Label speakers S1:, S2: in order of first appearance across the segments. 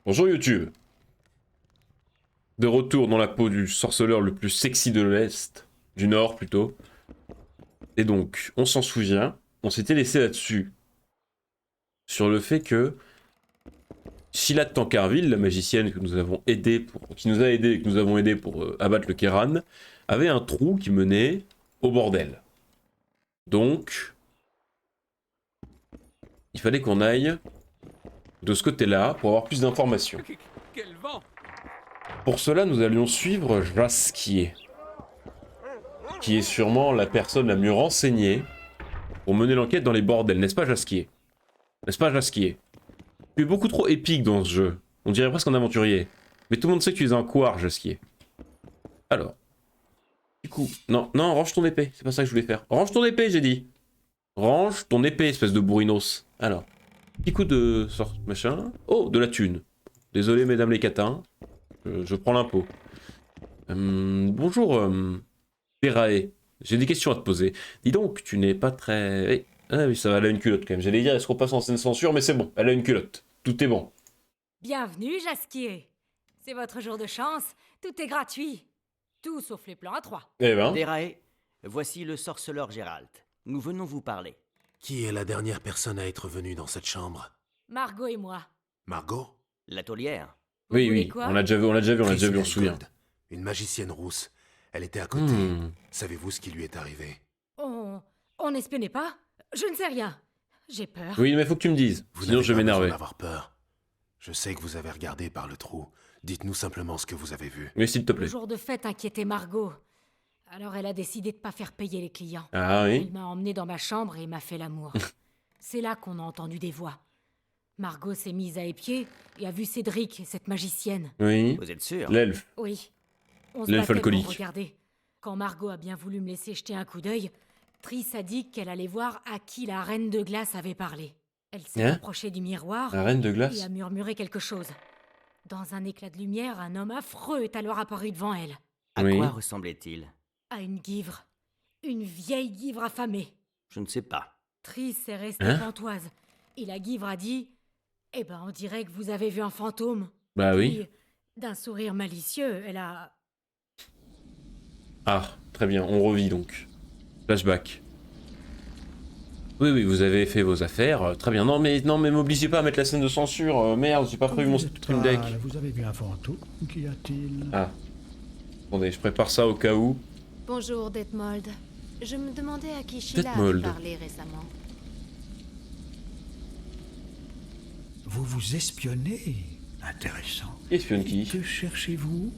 S1: Bonjour YouTube. De retour dans la peau du sorceleur le plus sexy de l'Est, du Nord plutôt. Et donc, on s'en souvient, on s'était laissé là-dessus. Sur le fait que Sheila de Tancarville, la magicienne que nous avons aidé qui nous a aidé et que nous avons aidé pour abattre le Kéran, avait un trou qui menait au bordel. Donc, il fallait qu'on aille de ce côté-là pour avoir plus d'informations.
S2: Quel vent!
S1: Pour cela, nous allions suivre Jasquier, qui est sûrement la personne la mieux renseignée pour mener l'enquête dans les bordels, n'est-ce pas Jasquier? N'est-ce pas Jasquier? Tu es beaucoup trop épique dans ce jeu, on dirait presque un aventurier. Mais tout le monde sait que tu es un couard, Jasquier. Alors, du coup, non, range ton épée, c'est pas ça que je voulais faire. Range ton épée, j'ai dit. Range ton épée, espèce de bourrinos. Alors, petit coup de sort, machin. Oh, de la thune. Désolé, mesdames les catins, je prends l'impôt. Bonjour, Perae. J'ai des questions à te poser. Dis donc, tu n'es pas très... Ah oui, ça va, elle a une culotte quand même. J'allais dire, est-ce qu'on passe en scène censure, mais c'est bon, elle a une culotte. Tout est bon.
S3: Bienvenue, Jasquier. C'est votre jour de chance, tout est gratuit. Tout sauf les plans à 3.
S1: Eh ben,
S4: Derae, voici le sorceleur Gérald. Nous venons vous parler.
S5: Qui est la dernière personne à être venue dans cette chambre?
S3: Margot et moi.
S5: Margot?
S4: La taulière.
S3: Vous
S1: oui,
S3: voulez
S1: oui,
S3: quoi?
S1: on l'a déjà vu, on se souvient.
S5: Marigold, une magicienne rousse. Elle était à côté.
S1: Hmm.
S5: Savez-vous ce qui lui est arrivé?
S3: On n'espionnait pas? Je ne sais rien. J'ai peur.
S1: Oui, mais faut que tu me dises,
S5: Vous
S1: sinon
S5: n'avez
S1: je vais
S5: pas besoin
S1: m'énerver.
S5: d'avoir peur. Je sais que vous avez regardé par le trou. Dites-nous simplement ce que vous avez vu.
S1: Mais s'il te
S3: Le
S1: plaît.
S3: jour de fête inquiétait Margot. Alors elle a décidé de pas faire payer les clients.
S1: Ah oui.
S3: Elle m'a emmené dans ma chambre et m'a fait l'amour. C'est là qu'on a entendu des voix. Margot s'est mise à épier et a vu Cédric, cette magicienne.
S1: Oui.
S4: Vous êtes sûr?
S1: L'elfe.
S3: Oui. On se
S1: L'elfe
S3: battait
S1: alcoolique.
S3: pour regarder. Quand Margot a bien voulu me laisser jeter un coup d'œil, Triss a dit qu'elle allait voir à qui la reine de glace avait parlé. Elle s'est
S1: Hein?
S3: approchée du miroir
S1: La reine de
S3: et
S1: glace.
S3: a murmuré quelque chose. Dans un éclat de lumière, un homme affreux est alors apparu devant elle.
S4: À
S1: Oui.
S4: quoi ressemblait-il?
S3: À une guivre. Une vieille guivre affamée.
S4: Je ne sais pas.
S3: Triss est restée
S1: Hein?
S3: pantoise. Et la guivre a dit « Eh ben, on dirait que vous avez vu un fantôme. »
S1: Bah oui.
S3: Puis, d'un sourire malicieux, elle a...
S1: Ah, très bien, on revit donc. Flashback. Oui, oui, vous avez fait vos affaires, très bien. Non, mais m'obligez pas à mettre la scène de censure. Merde, j'ai pas prévu mon stream deck.
S6: Vous avez vu un fantôme? Qu'y a-t-il?
S1: Ah. Attendez, je prépare ça au cas où.
S7: Bonjour, Detmold. Je me demandais à qui Sheila avait
S1: Detmold.
S7: parlé récemment.
S6: Vous vous espionnez? Intéressant.
S1: Espionne qui?
S6: Que cherchez-vous?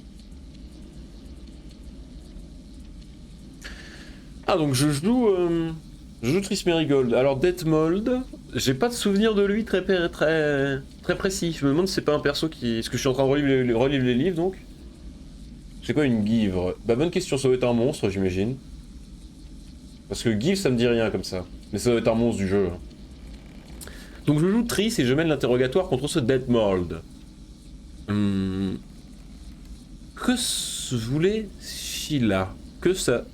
S1: Ah, donc je joue Triss Merigold. Alors, Detmold, j'ai pas de souvenir de lui très précis. Je me demande si c'est pas un perso qui... Est-ce que je suis en train de relire les livres, donc? C'est quoi une guivre? Bah, bonne question, ça doit être un monstre, j'imagine. Parce que guivre, ça me dit rien comme ça. Mais ça doit être un monstre du jeu. Donc je joue Triss et je mène l'interrogatoire contre ce Detmold. Que voulait Sheila? Que ça...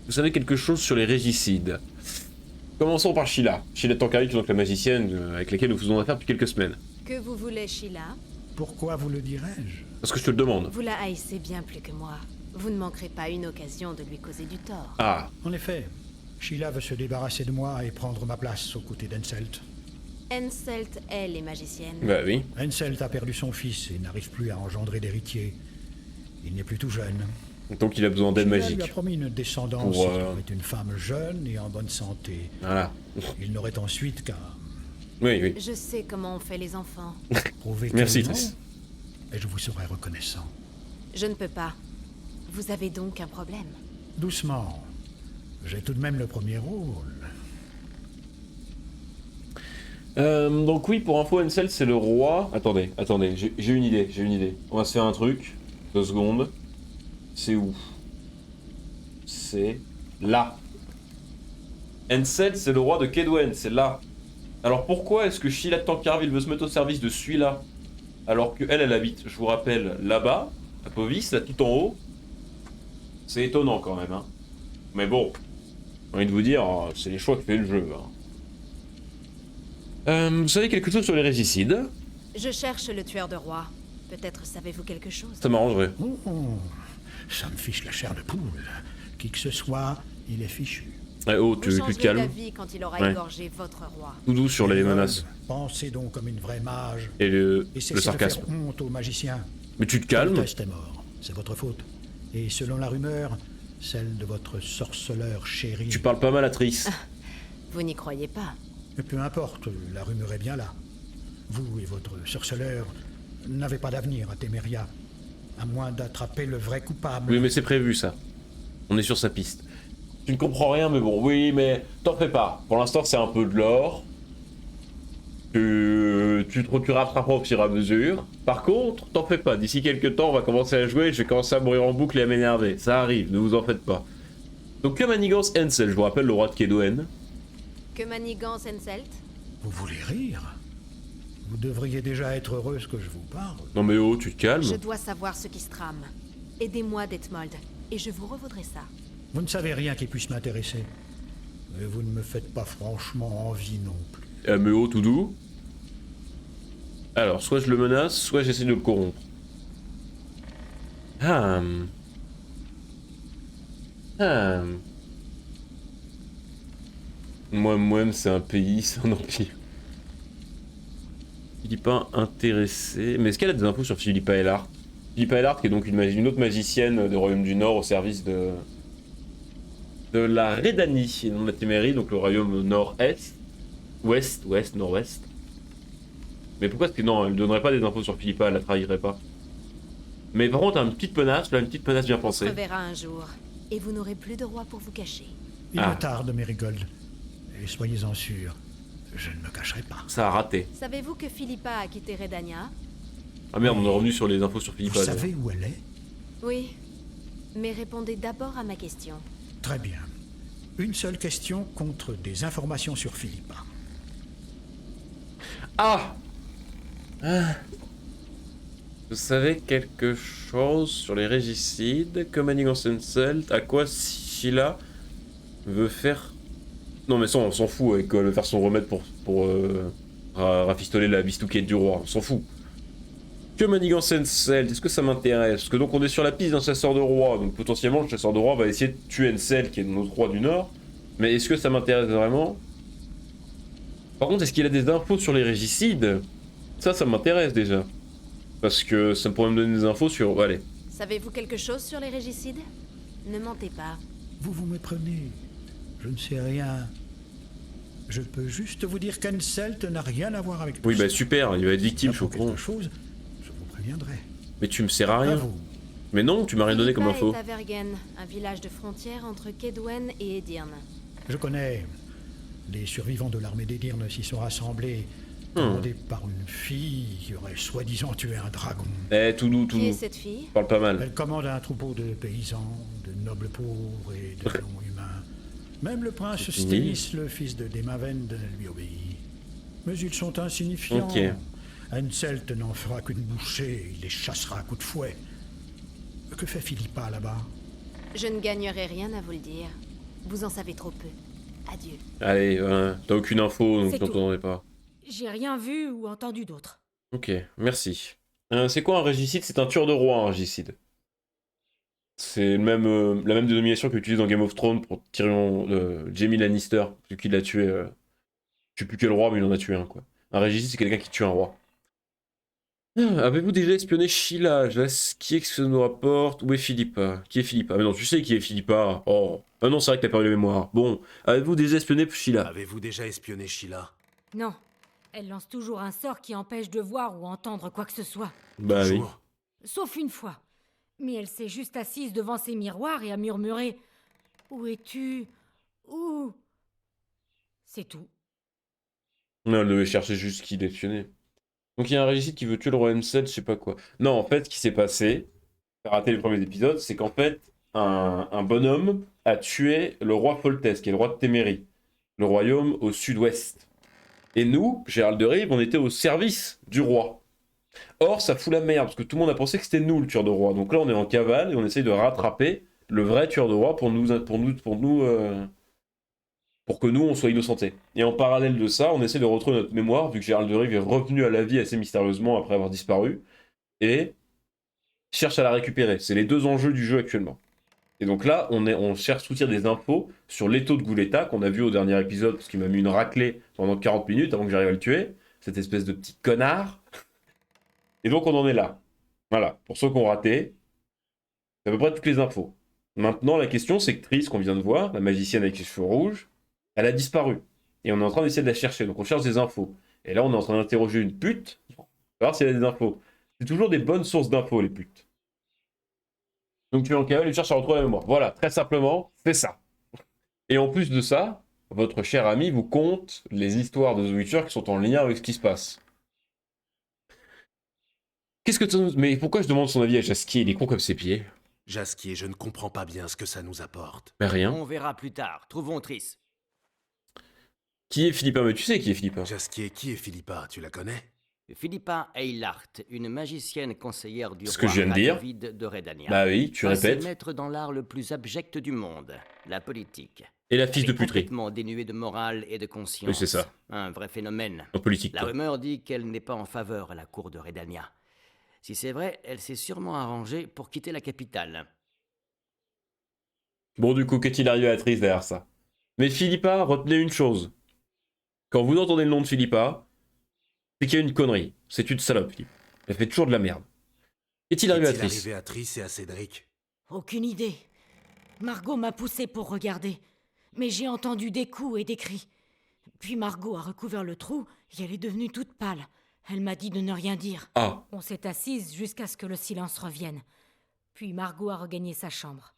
S1: Vous savez quelque chose sur les régicides? Commençons par Sheila. Sheila de Tancarville, qui est donc la magicienne avec laquelle nous faisons affaire depuis quelques semaines.
S7: Que vous voulez, Sheila?
S6: Pourquoi vous le dirais-je?
S1: Parce que je te le demande.
S7: Vous la haïssez bien plus que moi. Vous ne manquerez pas une occasion de lui causer du tort.
S1: Ah,
S6: En effet, Sheila veut se débarrasser de moi et prendre ma place aux côtés d'Henselt.
S7: Henselt, elle, est magicienne.
S1: bah oui.
S6: Henselt a perdu son fils et n'arrive plus à engendrer d'héritier. Il n'est plus tout jeune.
S1: Donc il a besoin d'aide
S6: Sheila
S1: magique.
S6: lui a promis une descendance
S1: Pour,
S6: qui aurait une femme jeune et en bonne santé.
S1: Voilà.
S6: Il n'aurait ensuite qu'à
S1: Oui, oui.
S7: Je sais comment on fait les enfants.
S6: prouver
S1: Merci,
S6: qu'elle ment,
S1: Triss.
S6: et je vous serai reconnaissant.
S7: Je ne peux pas. Vous avez donc un problème.
S6: Doucement. J'ai tout de même le premier rôle.
S1: Donc oui, pour info, Henselt, c'est le roi... Attendez, j'ai une idée. On va se faire un truc. 2 secondes. C'est où? C'est là. Henselt, c'est le roi de Kedwen, c'est là. Alors pourquoi est-ce que Sheila de Tancarville veut se mettre au service de celui-là alors que elle habite, je vous rappelle, là-bas, à Povis, là tout en haut? C'est étonnant quand même, hein. Mais bon, j'ai envie de vous dire, c'est les choix que fait le jeu, hein. Vous savez quelque chose sur les régicides?
S7: Je cherche le tueur de roi. Peut-être savez-vous quelque chose.
S1: Ça m'arrangerait.
S6: Oh, ça me fiche la chair de poule. Qui que ce soit, il est fichu.
S1: Eh oh,
S7: Vous
S1: tu te
S7: changerez
S1: calmes.
S7: d'avis quand il aura
S1: Ouais.
S7: égorgé votre roi.
S1: Tout doux sur les
S6: Hérold,
S1: menaces.
S6: Pensez donc comme une vraie mage.
S1: Et le
S6: Cessez
S1: sarcasme.
S6: de faire honte aux magiciens.
S1: Mais tu te calmes.
S6: Foltest est mort. C'est votre faute. Et selon la rumeur, celle de votre sorceleur chéri.
S1: Tu parles pas mal, Atrice.
S7: Vous n'y croyez pas.
S6: Mais peu importe, la rumeur est bien là. Vous et votre sorceleur n'avez pas d'avenir à Téméria, à moins d'attraper le vrai coupable.
S1: Oui, mais c'est prévu, ça. On est sur sa piste. Tu ne comprends rien, mais bon, oui, mais t'en fais pas. Pour l'instant, c'est un peu de l'or. Tu rattraperas au fur et à mesure. Par contre, t'en fais pas. D'ici quelques temps, on va commencer à jouer. Je vais commencer à mourir en boucle et à m'énerver. Ça arrive, ne vous en faites pas. Donc, que manigance Hensel, je vous rappelle le roi de Kedoen.
S7: Que manigance Henselt?
S6: Vous voulez rire? Vous devriez déjà être heureuse que je vous parle.
S1: Non mais oh, tu te calmes.
S7: Je dois savoir ce qui se trame. Aidez-moi, Detmold, et je vous revaudrai ça.
S6: Vous ne savez rien qui puisse m'intéresser. Mais vous ne me faites pas franchement envie non plus.
S1: Mais oh, tout doux. Alors, soit je le menace, soit j'essaie de le corrompre. Moi, c'est un pays, c'est un empire. Philippa intéressé. Mais est-ce qu'elle a des infos sur Philippa Eilhart? Philippa Eilhart, qui est donc une autre magicienne du Royaume du Nord au service de la Redanie, et non de la Témérie, donc le royaume nord-est. Ouest, nord-ouest. Mais pourquoi est-ce que non, elle ne donnerait pas des infos sur Philippa, elle la trahirait pas. Mais par contre, une petite menace, là, une petite menace bien
S7: On se
S1: pensée.
S7: reverra un jour, et vous n'aurez plus de roi pour vous cacher.
S6: Il
S1: Ah.
S6: me tarde, Mérigold. Et soyez-en sûrs, je ne me cacherai pas.
S1: Ça a raté.
S7: Savez-vous que Philippa a quitté Redania?
S1: Ah merde, on est revenu sur les infos sur Philippa.
S6: Vous
S1: d'ailleurs.
S6: savez où elle est?
S7: Oui. Mais répondez d'abord à ma question.
S6: Très bien. Une seule question contre des informations sur Philippa.
S1: Ah, vous savez quelque chose sur les régicides? Que manigance Henselt? À quoi Sheila veut faire... Non mais ça, on s'en fout avec le faire son remède pour rafistoler la bistouquette du roi. On s'en fout. Que manigance Henselt? Est-ce que ça m'intéresse? Parce que donc on est sur la piste d'un chasseur de roi. Donc potentiellement le chasseur de roi va essayer de tuer Henselt qui est notre roi du Nord. Mais est-ce que ça m'intéresse vraiment? Par contre, est-ce qu'il a des infos sur les régicides? Ça m'intéresse déjà. Parce que ça pourrait me donner des infos sur... Allez.
S7: Savez-vous quelque chose sur les régicides? Ne mentez pas.
S6: Vous méprenez. Je ne sais rien. Je peux juste vous dire qu'Henselt n'a rien à voir avec tout
S1: Oui,
S6: ça.
S1: bah super, il va être victime, je suis au
S6: Pour
S1: courant.
S6: quelque chose, je vous préviendrai.
S1: Mais tu me sers à
S6: À
S1: rien.
S6: vous.
S1: Mais non, tu m'as rien donné comme
S7: Philippa
S1: info.
S7: est à Vergen, un village de frontière entre Kedwen et Edirne.
S6: Je connais. Les survivants de l'armée d'Edirne s'y sont rassemblés, commandés par une fille qui aurait soi-disant tué un dragon.
S1: Eh, tout doux, tout
S7: Qui est
S1: doux.
S7: cette fille?
S1: Parle pas mal.
S6: Elle commande un troupeau de paysans, de nobles pauvres et de longs humains. Même le prince
S1: C'est fini.
S6: Stennis, le fils de Demavend, lui obéit. Mais ils sont insignifiants.
S1: Ok.
S6: Henselt n'en fera qu'une bouchée, il les chassera à coups de fouet. Que fait Philippa là-bas?
S7: Je ne gagnerai rien à vous le dire. Vous en savez trop peu. Adieu.
S1: Allez, t'as aucune info, donc
S3: C'est
S1: je
S3: tout.
S1: t'entendrai pas.
S3: J'ai rien vu ou entendu d'autre.
S1: Ok, merci. C'est quoi un régicide? C'est un tueur de roi, un régicide. C'est le même, la même dénomination qu'utilisent dans Game of Thrones pour Tyrion, Jaime Lannister, celui qui l'a tué. Je sais plus quel roi, mais il en a tué un, quoi. Un régicide, c'est quelqu'un qui tue un roi. Avez-vous déjà espionné Sheila? Qui est que ça nous rapporte? Où est Philippa? Qui est Philippa? Mais non, tu sais qui est Philippa. Oh. Ah non, c'est vrai que t'as perdu la mémoire. Bon, avez-vous déjà espionné Sheila?
S5: Avez-vous déjà espionné Sheila?
S3: Non. Elle lance toujours un sort qui empêche de voir ou entendre quoi que ce soit.
S1: Bah oui.
S5: Toujours.
S3: Sauf une fois. Mais elle s'est juste assise devant ses miroirs et a murmuré « Où es-tu? Où ?» C'est tout.
S1: Non, elle devait chercher juste qui l'espionner. Donc il y a un régicide qui veut tuer le roi M7, je sais pas quoi. Non, en fait, ce qui s'est passé, j'ai raté les premiers épisodes, c'est qu'en fait, un bonhomme a tué le roi Foltest, qui est le roi de Témérie, le royaume au sud-ouest. Et nous, Gérald de Rive, on était au service du roi. Or, ça fout la merde, parce que tout le monde a pensé que c'était nous le tueur de roi. Donc là, on est en cavale et on essaye de rattraper le vrai tueur de roi pour nous pour que nous, on soit innocentés. Et en parallèle de ça, on essaie de retrouver notre mémoire, vu que Gérald de Rive est revenu à la vie assez mystérieusement après avoir disparu, et cherche à la récupérer. C'est les deux enjeux du jeu actuellement. Et donc là, on cherche soutient des infos sur l'étau de Guletta, qu'on a vu au dernier épisode, parce qu'il m'a mis une raclée pendant 40 minutes avant que j'arrive à le tuer, cette espèce de petit connard. Et donc on en est là. Voilà, pour ceux qui ont raté, c'est à peu près toutes les infos. Maintenant, la question, c'est que Triss, qu'on vient de voir, la magicienne avec les cheveux rouges, elle a disparu. Et on est en train d'essayer de la chercher, donc on cherche des infos. Et là, on est en train d'interroger une pute, pour voir si elle a des infos. C'est toujours des bonnes sources d'infos, les putes. Donc tu es en cavale et cherche à retrouver la mémoire. Voilà, très simplement, c'est ça. Et en plus de ça, votre cher ami vous conte les histoires de The Witcher qui sont en lien avec ce qui se passe. Qu'est-ce que tu... Mais pourquoi je demande son avis à Jasquier? Il est con comme ses pieds.
S5: Jasquier, je ne comprends pas bien ce que ça nous apporte.
S1: Mais rien.
S4: On verra plus tard. Trouvons Triss.
S1: Qui est Philippa? Mais tu sais qui est Philippa.
S5: Jasquier, qui est Philippa? Tu la connais?
S4: Philippa Eilhart, une magicienne conseillère du
S1: Ce
S4: roi
S1: que je viens de dire.
S4: Radovid de Redania.
S1: Bah oui, tu répètes.
S4: Maître dans l'art le plus abject du monde, la politique.
S1: Et la fille de
S4: Elle est
S1: puterie.
S4: complètement dénuée de morale et de conscience.
S1: Oui, c'est ça.
S4: Un vrai phénomène.
S1: En politique,
S4: La
S1: quoi.
S4: rumeur dit qu'elle n'est pas en faveur à la cour de Redania. Si c'est vrai, elle s'est sûrement arrangée pour quitter la capitale.
S1: Bon, du coup, qu'est-il arrivé à Triss derrière ça? Mais Philippa, retenez une chose. Quand vous entendez le nom de Philippa, c'est qu'il y a une connerie. C'est une salope, Philippe. Elle fait toujours de la merde. Qu'est-il arrivé à Triss?
S5: arrivé à Triss et à Cédric?
S3: Aucune idée. Margot m'a poussé pour regarder. Mais j'ai entendu des coups et des cris. Puis Margot a recouvert le trou et elle est devenue toute pâle. Elle m'a dit de ne rien dire.
S1: Ah,
S3: On s'est assise jusqu'à ce que le silence revienne. Puis Margot a regagné sa chambre.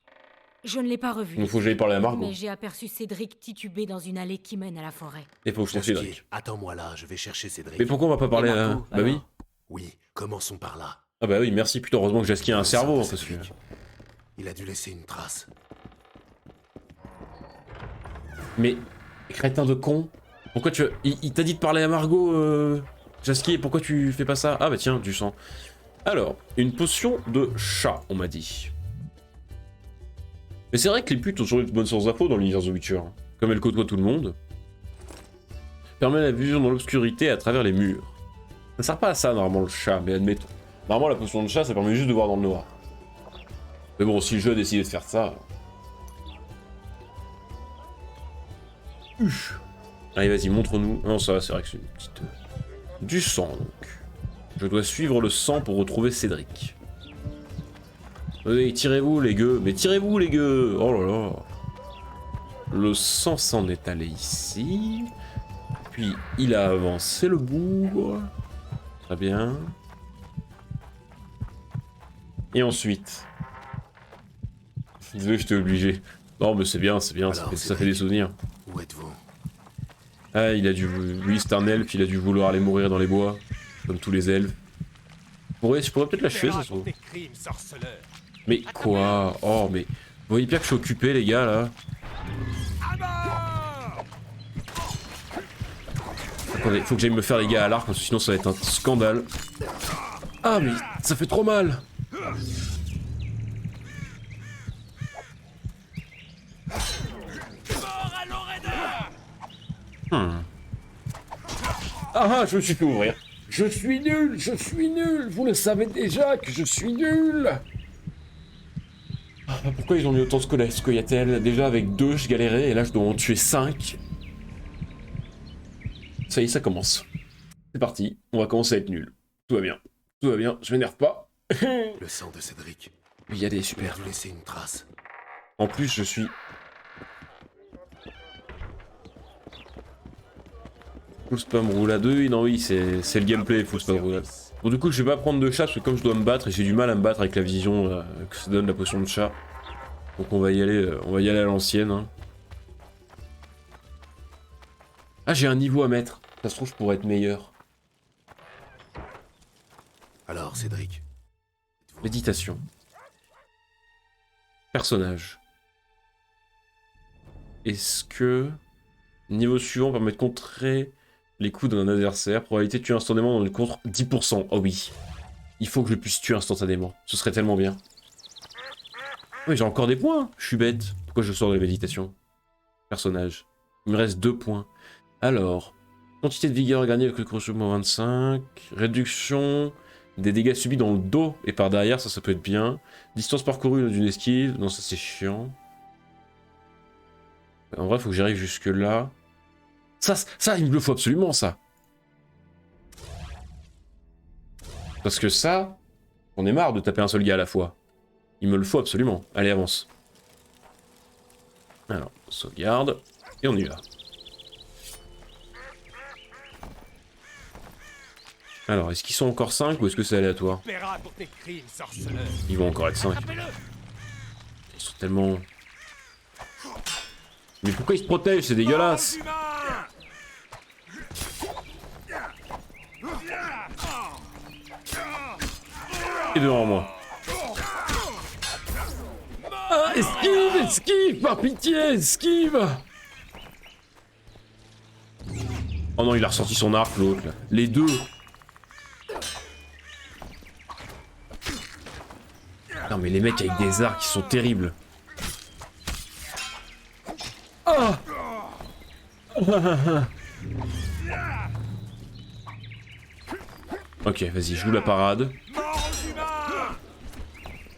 S3: Je ne l'ai pas revue.
S1: il faut que j'aille parler à Margot.
S3: Mais j'ai aperçu Cédric titubé dans une allée qui mène à la forêt.
S1: Il faut que je trouve
S5: Jasquier,
S1: Cédric.
S5: attends-moi là, je vais chercher Cédric.
S1: Mais pourquoi on va pas parler
S4: Et
S1: à...
S4: Margot,
S1: Bah oui.
S4: alors
S5: Oui, commençons par là.
S1: Ah bah oui, merci. Putain, heureusement que Jasquier a un
S5: Le sang
S1: cerveau.
S5: de
S1: Parce que...
S5: Cédric. Il a dû laisser une trace.
S1: Mais, crétin de con. Pourquoi tu... Il t'a dit de parler à Margot, Jasquier, pourquoi tu fais pas ça? Ah bah tiens, du sang. Alors, une potion de chat, on m'a dit. Mais c'est vrai que les putes ont toujours une bonne source d'infos dans l'univers The Witcher. Comme elles côtoient tout le monde. Permet la vision dans l'obscurité à travers les murs. Ça sert pas à ça, normalement, le chat, mais admettons. Normalement, la potion de chat, ça permet juste de voir dans le noir. Mais bon, si le jeu a décidé de faire ça... Allez, vas-y, montre-nous. Non, ça va, c'est vrai que c'est une petite... Du sang, donc. Je dois suivre le sang pour retrouver Cédric. Oui, tirez-vous, les gueux. Mais tirez-vous, les gueux. Oh là là. Le sang s'en est allé ici. Puis, il a avancé le bourg. Très bien. Et ensuite... Désolé, j'étais obligé. Non, mais c'est bien, ça
S5: Alors,
S1: fait des souvenirs.
S5: Où êtes-vous?
S1: Ah, il a dû... Oui, c'est un elfe, il a dû vouloir aller mourir dans les bois. Comme tous les elfes. Je pourrais peut-être l'achever, ça se trouve. Mais quoi? Oh, mais... Vous voyez bien que je suis occupé, les gars, là. Attendez, faut que j'aille me faire les gars à l'arc, parce que sinon ça va être un scandale. Ah, mais ça fait trop mal! Ah, je me suis fait ouvrir. Je suis nul, vous le savez déjà que je suis nul. Ah, pourquoi ils ont mis autant de scoia'tael? Déjà avec 2 je galérais et là je dois en tuer 5. Ça y est, ça commence. C'est parti, on va commencer à être nul. Tout va bien, je m'énerve pas.
S5: Le sang de Cédric.
S1: Oui, allez,
S5: Il a
S1: super.
S5: dû laisser une trace.
S1: En plus, je suis... Full spam roule à 2, non oui, c'est le gameplay, full spam roule à 2. Bon, du coup, je vais pas prendre de chat, parce que comme je dois me battre, et j'ai du mal à me battre avec la vision que ça donne la potion de chat. Donc on va y aller à l'ancienne. Hein. Ah, j'ai un niveau à mettre. Ça se trouve, je pourrais être meilleur.
S5: Alors, Cédric.
S1: Méditation. Personnage. Est-ce que... Niveau suivant permet de contrer les coups d'un adversaire. Probabilité de tuer instantanément dans le contre 10%. Oh oui. Il faut que je puisse tuer instantanément. Ce serait tellement bien. Oui, j'ai encore des points. Je suis bête. Pourquoi je sors de la méditation? Personnage. Il me reste 2 points. Alors, quantité de vigueur gagnée avec le crochet moins 25. Réduction des dégâts subis dans le dos et par derrière, ça peut être bien. Distance parcourue d'une esquive. Non, ça c'est chiant. En vrai, faut que j'arrive jusque là. Ça, il me le faut absolument, ça. Parce que ça, on est marre de taper un seul gars à la fois. Il me le faut absolument. Allez, avance. Alors, sauvegarde. Et on y va. Alors, est-ce qu'ils sont encore 5 ou est-ce que c'est aléatoire? Ils vont encore être 5. Ils sont tellement... Mais pourquoi ils se protègent? C'est dégueulasse. Et devant moi. Ah, esquive, par pitié, esquive. Oh non, il a ressorti son arc, l'autre, là. Les deux. Non, mais les mecs avec des arcs, ils sont terribles. Ah. Ok, vas-y, joue la parade.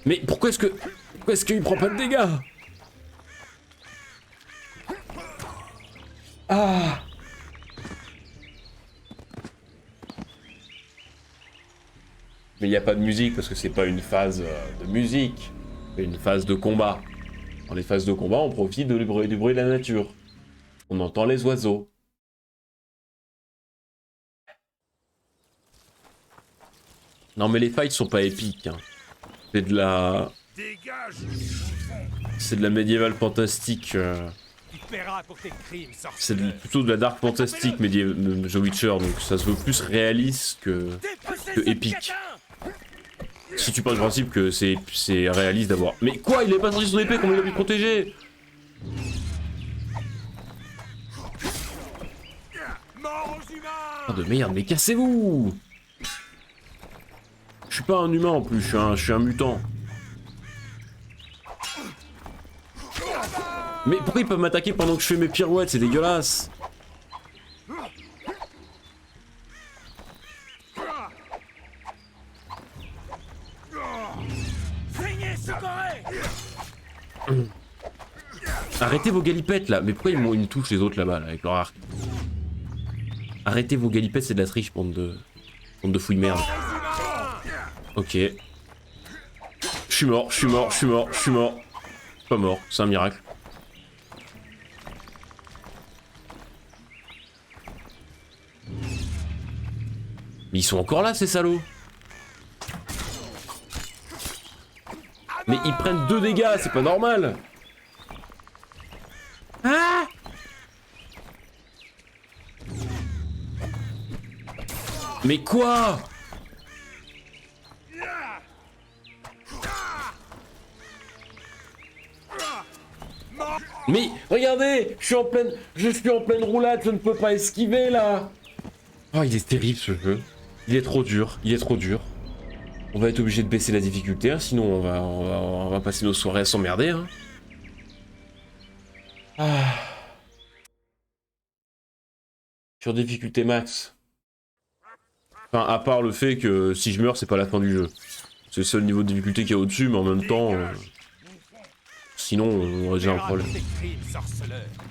S1: Mais pourquoi est-ce qu'il prend pas de dégâts? Ah. Mais il n'y a pas de musique parce que c'est pas une phase de musique, c'est une phase de combat. Dans les phases de combat, on profite du bruit de la nature. On entend les oiseaux. Non mais les fights sont pas épiques. Hein. C'est de la... C'est de la médiévale fantastique. C'est plutôt de la dark fantastique The Witcher, donc ça se veut plus réaliste que épique. Si tu pars du principe que c'est réaliste d'avoir... Mais quoi? Il est pas sorti son épée, comment il a pu protéger? Oh de merde, mais cassez-vous! Je suis pas un humain en plus, je suis un mutant. Mais pourquoi ils peuvent m'attaquer pendant que je fais mes pirouettes? C'est dégueulasse! Arrêtez vos galipettes là! Mais pourquoi ils me touchent les autres là-bas là, avec leur arc? Arrêtez vos galipettes, c'est de la triche, bande de fouilles merde. Ok. Je suis mort. Pas mort, c'est un miracle. Mais ils sont encore là, ces salauds. Mais ils prennent 2 dégâts, c'est pas normal. Ah! Mais quoi? Mais regardez, je suis en pleine roulade, je ne peux pas esquiver là. Oh, il est terrible ce jeu. Il est trop dur, On va être obligé de baisser la difficulté, hein, sinon on va passer nos soirées à s'emmerder. Hein. Ah. Sur difficulté max. Enfin, à part le fait que si je meurs, c'est pas la fin du jeu. C'est le seul niveau de difficulté qu'il y a au-dessus, mais en même temps... Sinon, on aurait déjà un problème.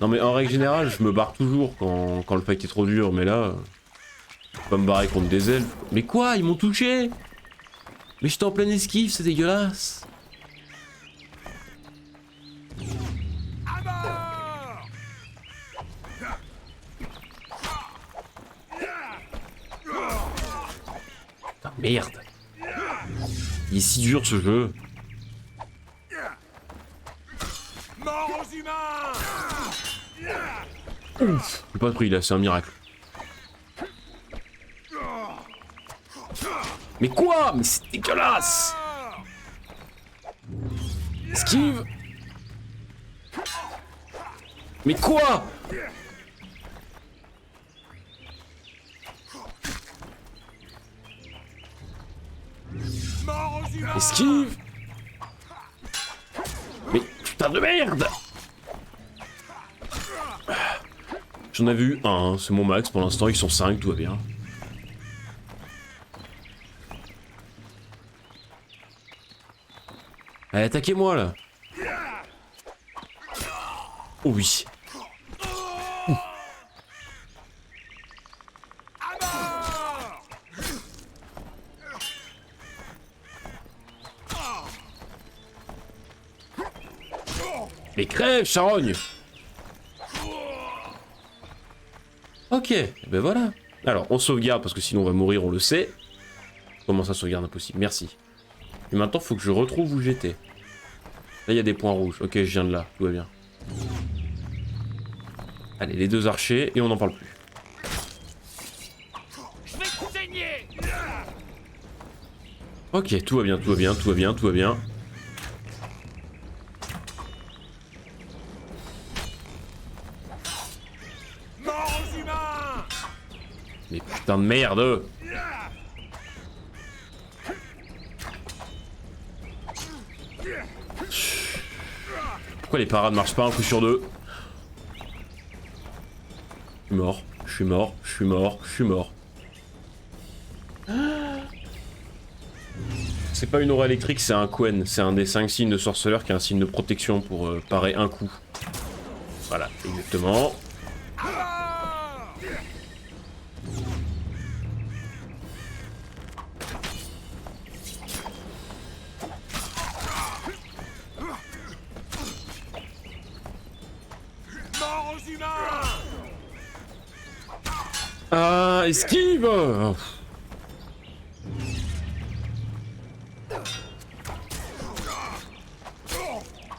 S1: Non mais en règle générale, je me barre toujours quand le fight est trop dur, mais là... Je peux pas me barrer contre des elfes. Mais quoi? Ils m'ont touché? Mais j'étais en pleine esquive, c'est dégueulasse. Putain, merde. Il est si dur ce jeu. Ouf, j'ai pas pris là, c'est un miracle. Mais quoi? Mais c'est dégueulasse! Esquive! Mais quoi? Esquive! Mais putain de merde! J'en avais eu un, hein, c'est mon max pour l'instant, ils sont 5, tout va bien. Allez, attaquez-moi là. Oh oui. Mais crève, charogne. Ok, ben voilà. Alors, on sauvegarde parce que sinon on va mourir, on le sait. Comment ça, sauvegarde impossible? Merci. Et maintenant, faut que je retrouve où j'étais. Là, il y a des points rouges. Ok, je viens de là, tout va bien. Allez, les 2 archers, et on n'en parle plus. Ok, tout va bien, tout va bien, tout va bien, tout va bien. Mais putain de merde! Pourquoi les parades marchent pas un coup sur 2? Je suis mort, je suis mort, je suis mort, je suis mort. C'est pas une aura électrique, c'est un Quen. C'est un des 5 signes de sorceleur qui a un signe de protection pour parer un coup. Voilà, exactement. Ah, esquive! Oh.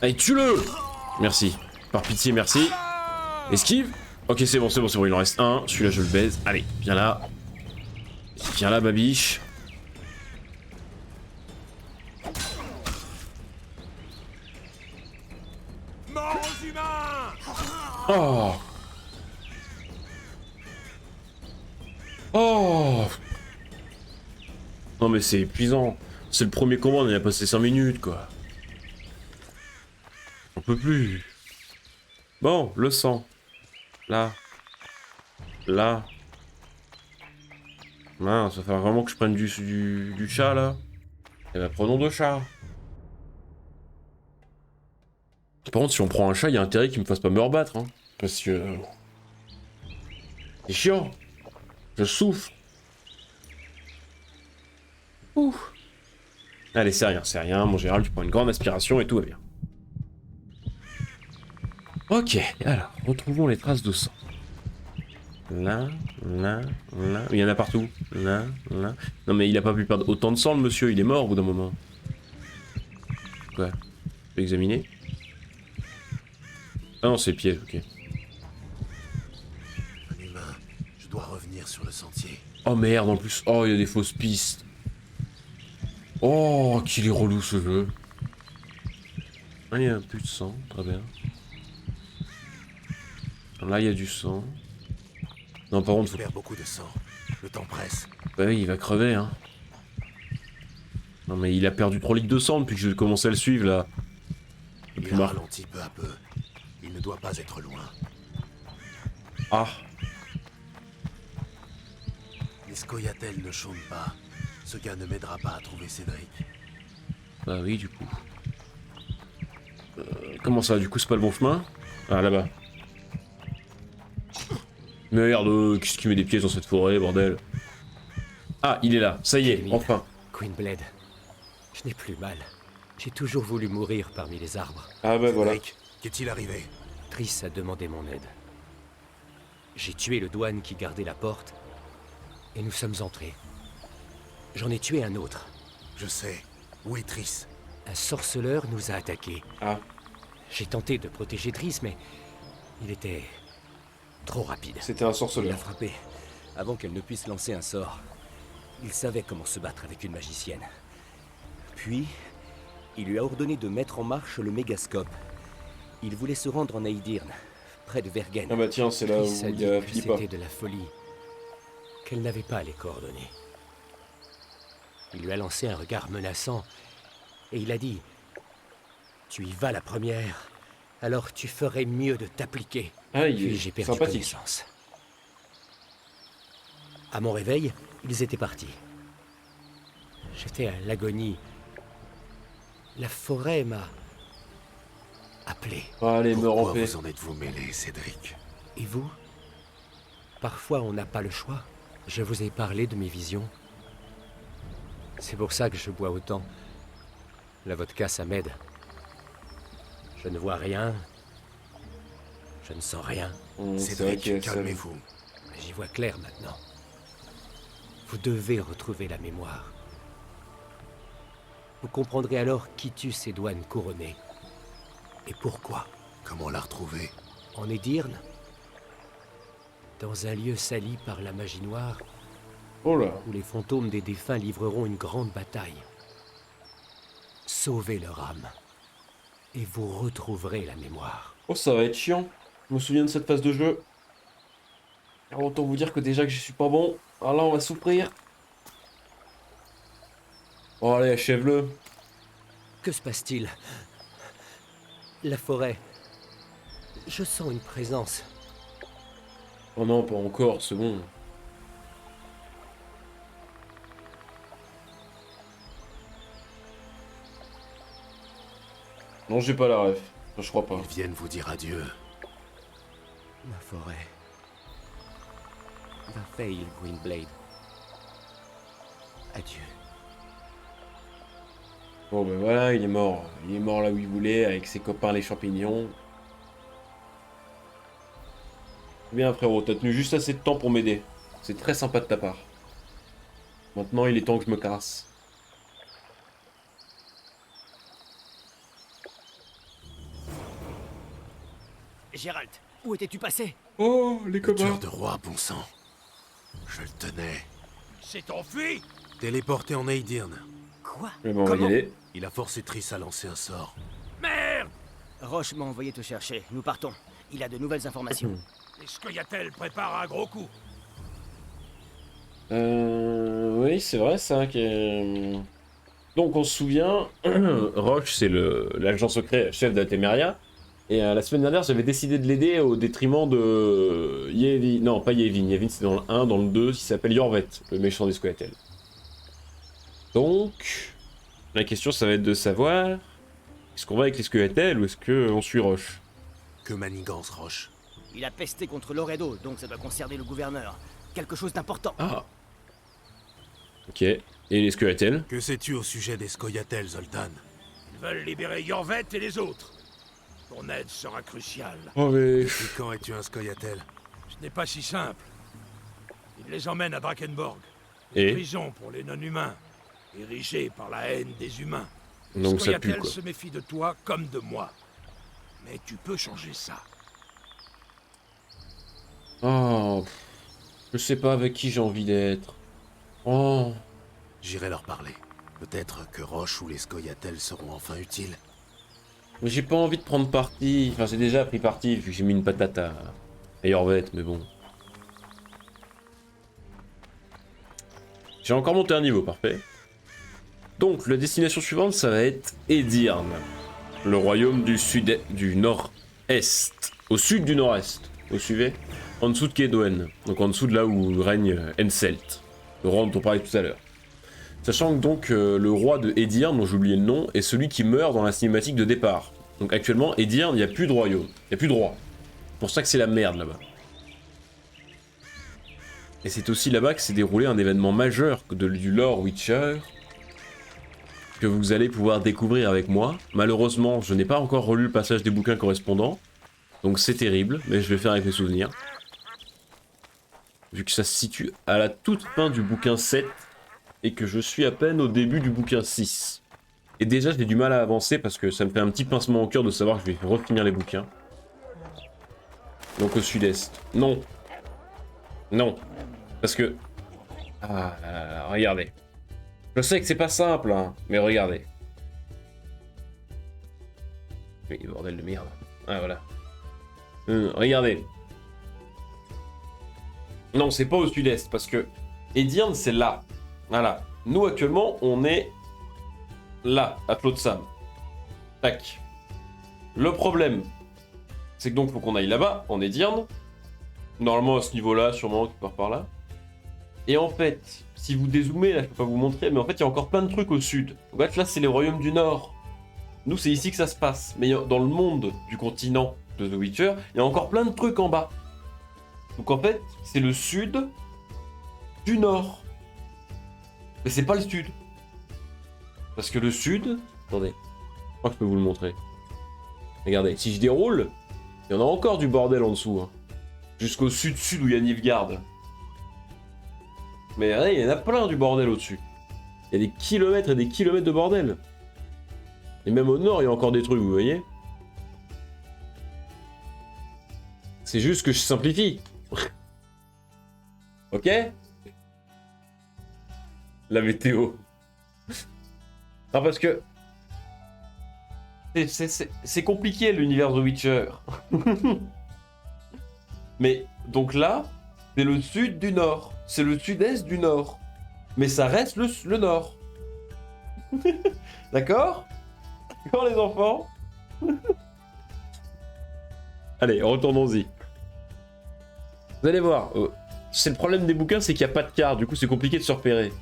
S1: Allez, tue-le! Merci. Par pitié, merci. Esquive? Ok, c'est bon, c'est bon, c'est bon, il en reste un. Celui-là, je le baise. Allez, viens là. Viens là, babiche. Oh! Oh! Non mais c'est épuisant. C'est le premier combat, on y a passé 5 minutes, quoi. On peut plus. Bon, le sang. Là. Là. Mince, ça va falloir vraiment que je prenne du chat, là. Eh ben, prenons 2 chats. Par contre, si on prend un chat, il y a intérêt qu'il me fasse pas me rebattre, hein. Parce que... c'est chiant. Je souffre. Ouh. Allez, c'est rien. Mon général, tu prends une grande aspiration et tout va bien. Ok, alors, retrouvons les traces de sang. Là, là, là. Il y en a partout. Là, là. Non mais il a pas pu perdre autant de sang, le monsieur. Il est mort au bout d'un moment. Quoi? Je peux examiner? Ah non, c'est piège, ok.
S5: Un humain, je dois revenir sur le sentier.
S1: Oh merde, en plus. Oh, il y a des fausses pistes. Oh, qu'il est relou ce jeu. Ah, il y a un peu de sang, très bien. Là, il y a du sang. Non, par contre,
S5: Je perds beaucoup de sang. Le temps presse.
S1: bah oui, il va crever, hein. Non, mais il a perdu 3 litres de sang depuis que j'ai commencé à le suivre, là. Et puis
S5: Il
S1: Marc.
S5: ralentit peu à peu. Il ne doit pas être loin.
S1: Ah.
S5: Les Scoia'tael ne chôment pas. Ce gars ne m'aidera pas à trouver Cédric.
S1: Bah oui, du coup. Comment ça, du coup, c'est pas le bon chemin? Ah, là-bas. Merde, qu'est-ce qui met des pièges dans cette forêt, bordel? Ah, il est là, ça y est,
S2: Emile.
S1: enfin.
S2: Queen Blade, je n'ai plus mal. J'ai toujours voulu mourir parmi les arbres.
S1: Ah bah voilà.
S5: Cédric, qu'est-il arrivé?
S2: Triss a demandé mon aide. J'ai tué le douane qui gardait la porte, et nous sommes entrés. J'en ai tué un autre.
S5: Je sais. Où est Triss?
S2: Un sorceleur nous a attaqués.
S1: Ah.
S2: J'ai tenté de protéger Triss, mais il était trop rapide.
S1: C'était un
S2: Il l'a
S1: sorceleur.
S2: frappé avant qu'elle ne puisse lancer un sort. Il savait comment se battre avec une magicienne. Puis, il lui a ordonné de mettre en marche le mégascope. Il voulait se rendre en Aedirn, près de Vergen.
S1: Ah bah tiens, c'est là où
S2: Triss a
S1: il
S2: dit
S1: y a
S2: que
S1: Philippa.
S2: c'était de la folie, qu'elle n'avait pas les coordonnées. Il lui a lancé un regard menaçant, et il a dit « Tu y vas la première, Alors tu ferais mieux de t'appliquer.
S1: Ah, il
S2: Puis
S1: est
S2: j'ai perdu
S1: sympathique.
S2: connaissance. À mon réveil, ils étaient partis. J'étais à l'agonie. La forêt m'a appelé.
S1: Allez, me
S5: Pourquoi
S1: ramper.
S5: vous en êtes-vous mêlé, Cédric?
S2: Et vous? Parfois, on n'a pas le choix. Je vous ai parlé de mes visions. C'est pour ça que je bois autant. La vodka, ça m'aide. Je ne vois rien. Je ne sens rien.
S1: C'est vrai qu'il y a
S5: Cédric,
S1: ça.
S5: calmez-vous.
S2: Mais j'y vois clair maintenant. Vous devez retrouver la mémoire. Vous comprendrez alors qui tue ces douanes couronnées. Et pourquoi.
S5: Comment la retrouver?
S2: En Edirne, dans un lieu sali par la magie noire,
S1: Oh là.
S2: où les fantômes des défunts livreront une grande bataille. Sauvez leur âme, et vous retrouverez la mémoire.
S1: Oh, ça va être chiant. Je me souviens de cette phase de jeu. Alors, autant vous dire que déjà que je suis pas bon. Alors là, on va souffrir. Oh, allez, achève-le.
S2: Que se passe-t-il? La forêt. Je sens une présence.
S1: Oh non, pas encore, c'est bon. Non, j'ai pas la ref. Enfin, je crois pas.
S5: Ils viennent vous dire adieu.
S2: Ma forêt. Va fail, Greenblade. Adieu.
S1: Bon, ben voilà, il est mort. Il est mort là où il voulait, avec ses copains les champignons. Bien, frérot, t'as tenu juste assez de temps pour m'aider. C'est très sympa de ta part. Maintenant, il est temps que je me casse.
S4: Gérald, où étais-tu passé?
S1: Oh, les
S5: Le tueur de roi, bon sang. Je le tenais.
S8: C'est enfui.
S5: Téléporté en Edirne.
S4: Quoi?
S1: Mais bon, on va y
S4: Comment?
S1: aller.
S5: Il a forcé Triss à lancer un sort.
S8: Merde.
S4: Roche m'a envoyé te chercher. Nous partons. Il a de nouvelles informations.
S8: Les Scoia'tael prépare un gros coup.
S1: Oui, c'est vrai ça. Donc on se souvient, Roche c'est l'agent secret chef de la Téméria. Et la semaine dernière j'avais décidé de l'aider au détriment de Yevin. Non, pas Yevin. Yevin c'est dans le 1, dans le 2, il s'appelle Yorvet, le méchant des Scoia'tael. Donc, la question ça va être de savoir, est-ce qu'on va avec les Scoia'tael ou est-ce qu'on suit Roche?
S5: Que manigance, Roche.
S4: Il a pesté contre Loredo, donc ça doit concerner le gouverneur. Quelque chose d'important.
S1: Ah. Ok. Et les Scoia'tael?
S5: Que sais-tu au sujet des Scoia'tael, Zoltan?
S8: Ils veulent libérer Yorvet et les autres. Ton aide sera cruciale.
S1: Oh mais...
S5: Depuis quand es-tu un Scoia'tael?
S8: Ce n'est pas si simple. Ils les emmènent à Drakenborg.
S1: Et
S8: Prison pour les non-humains. Érigée par la haine des humains.
S1: donc ça pue
S8: Scoia'tael
S1: quoi.
S8: se méfie de toi comme de moi. Mais tu peux changer ça.
S1: Oh, je sais pas avec qui j'ai envie d'être. Oh,
S5: J'irai leur parler. Peut-être que Roche ou les Scoia'tael seront enfin utiles.
S1: mais j'ai pas envie de prendre parti. Enfin, j'ai déjà pris parti vu que j'ai mis une patate à Yorvet, mais bon. J'ai encore monté un niveau, parfait. Donc, la destination suivante, ça va être Edirne. Le royaume du sud, du nord-est. Au sud du nord-est. Vous suivez? En dessous de Kedoen. Donc en dessous de là où règne Henselt. Le roi dont on parlait tout à l'heure. Sachant que donc le roi de Edirne, dont j'ai oublié le nom, est celui qui meurt dans la cinématique de départ. Donc actuellement, Edirne, il n'y a plus de royaume. Il n'y a plus de roi. C'est pour ça que c'est la merde là-bas. Et c'est aussi là-bas que s'est déroulé un événement majeur du lore Witcher, que vous allez pouvoir découvrir avec moi. Malheureusement, je n'ai pas encore relu le passage des bouquins correspondants, donc c'est terrible, mais je vais faire avec mes souvenirs. Vu que ça se situe à la toute fin du bouquin 7, et que je suis à peine au début du bouquin 6. Et déjà, j'ai du mal à avancer parce que ça me fait un petit pincement au cœur de savoir que je vais refinir les bouquins. Donc au sud-est. Non. Non. Parce que... Ah là là là, regardez. Je sais que c'est pas simple, hein, mais regardez. Oui, bordel de merde. Ah, voilà. Regardez. Non, c'est pas au sud-est, parce que Edirne, c'est là. Voilà. Nous, actuellement, on est là, à Flotsam. Tac. Le problème, c'est que donc faut qu'on aille là-bas, en Edirne. Normalement à ce niveau-là, sûrement, quelque part par là. Et en fait, si vous dézoomez, là je peux pas vous montrer, mais en fait il y a encore plein de trucs au sud. En fait là c'est les royaumes du Nord. Nous c'est ici que ça se passe. Mais dans le monde du continent de The Witcher, il y a encore plein de trucs en bas. Donc en fait, c'est le sud du Nord. Mais c'est pas le sud. Parce que le sud... Attendez, je crois que je peux vous le montrer. Regardez, si je déroule, il y en a encore du bordel en dessous. Hein. Jusqu'au sud-sud où il y a Nilfgaard. Mais regardez, il y en a plein du bordel au-dessus. Il y a des kilomètres et des kilomètres de bordel. Et même au nord, il y a encore des trucs, vous voyez. C'est juste que je simplifie. Ok? La météo. Non, parce que... C'est compliqué l'univers The Witcher. Mais, donc là, c'est le sud du nord. C'est le sud-est du nord. Mais ça reste le nord. D'accord? D'accord les enfants? Allez, retournons-y. Vous allez voir, c'est le problème des bouquins, c'est qu'il n'y a pas de carte, du coup c'est compliqué de se repérer.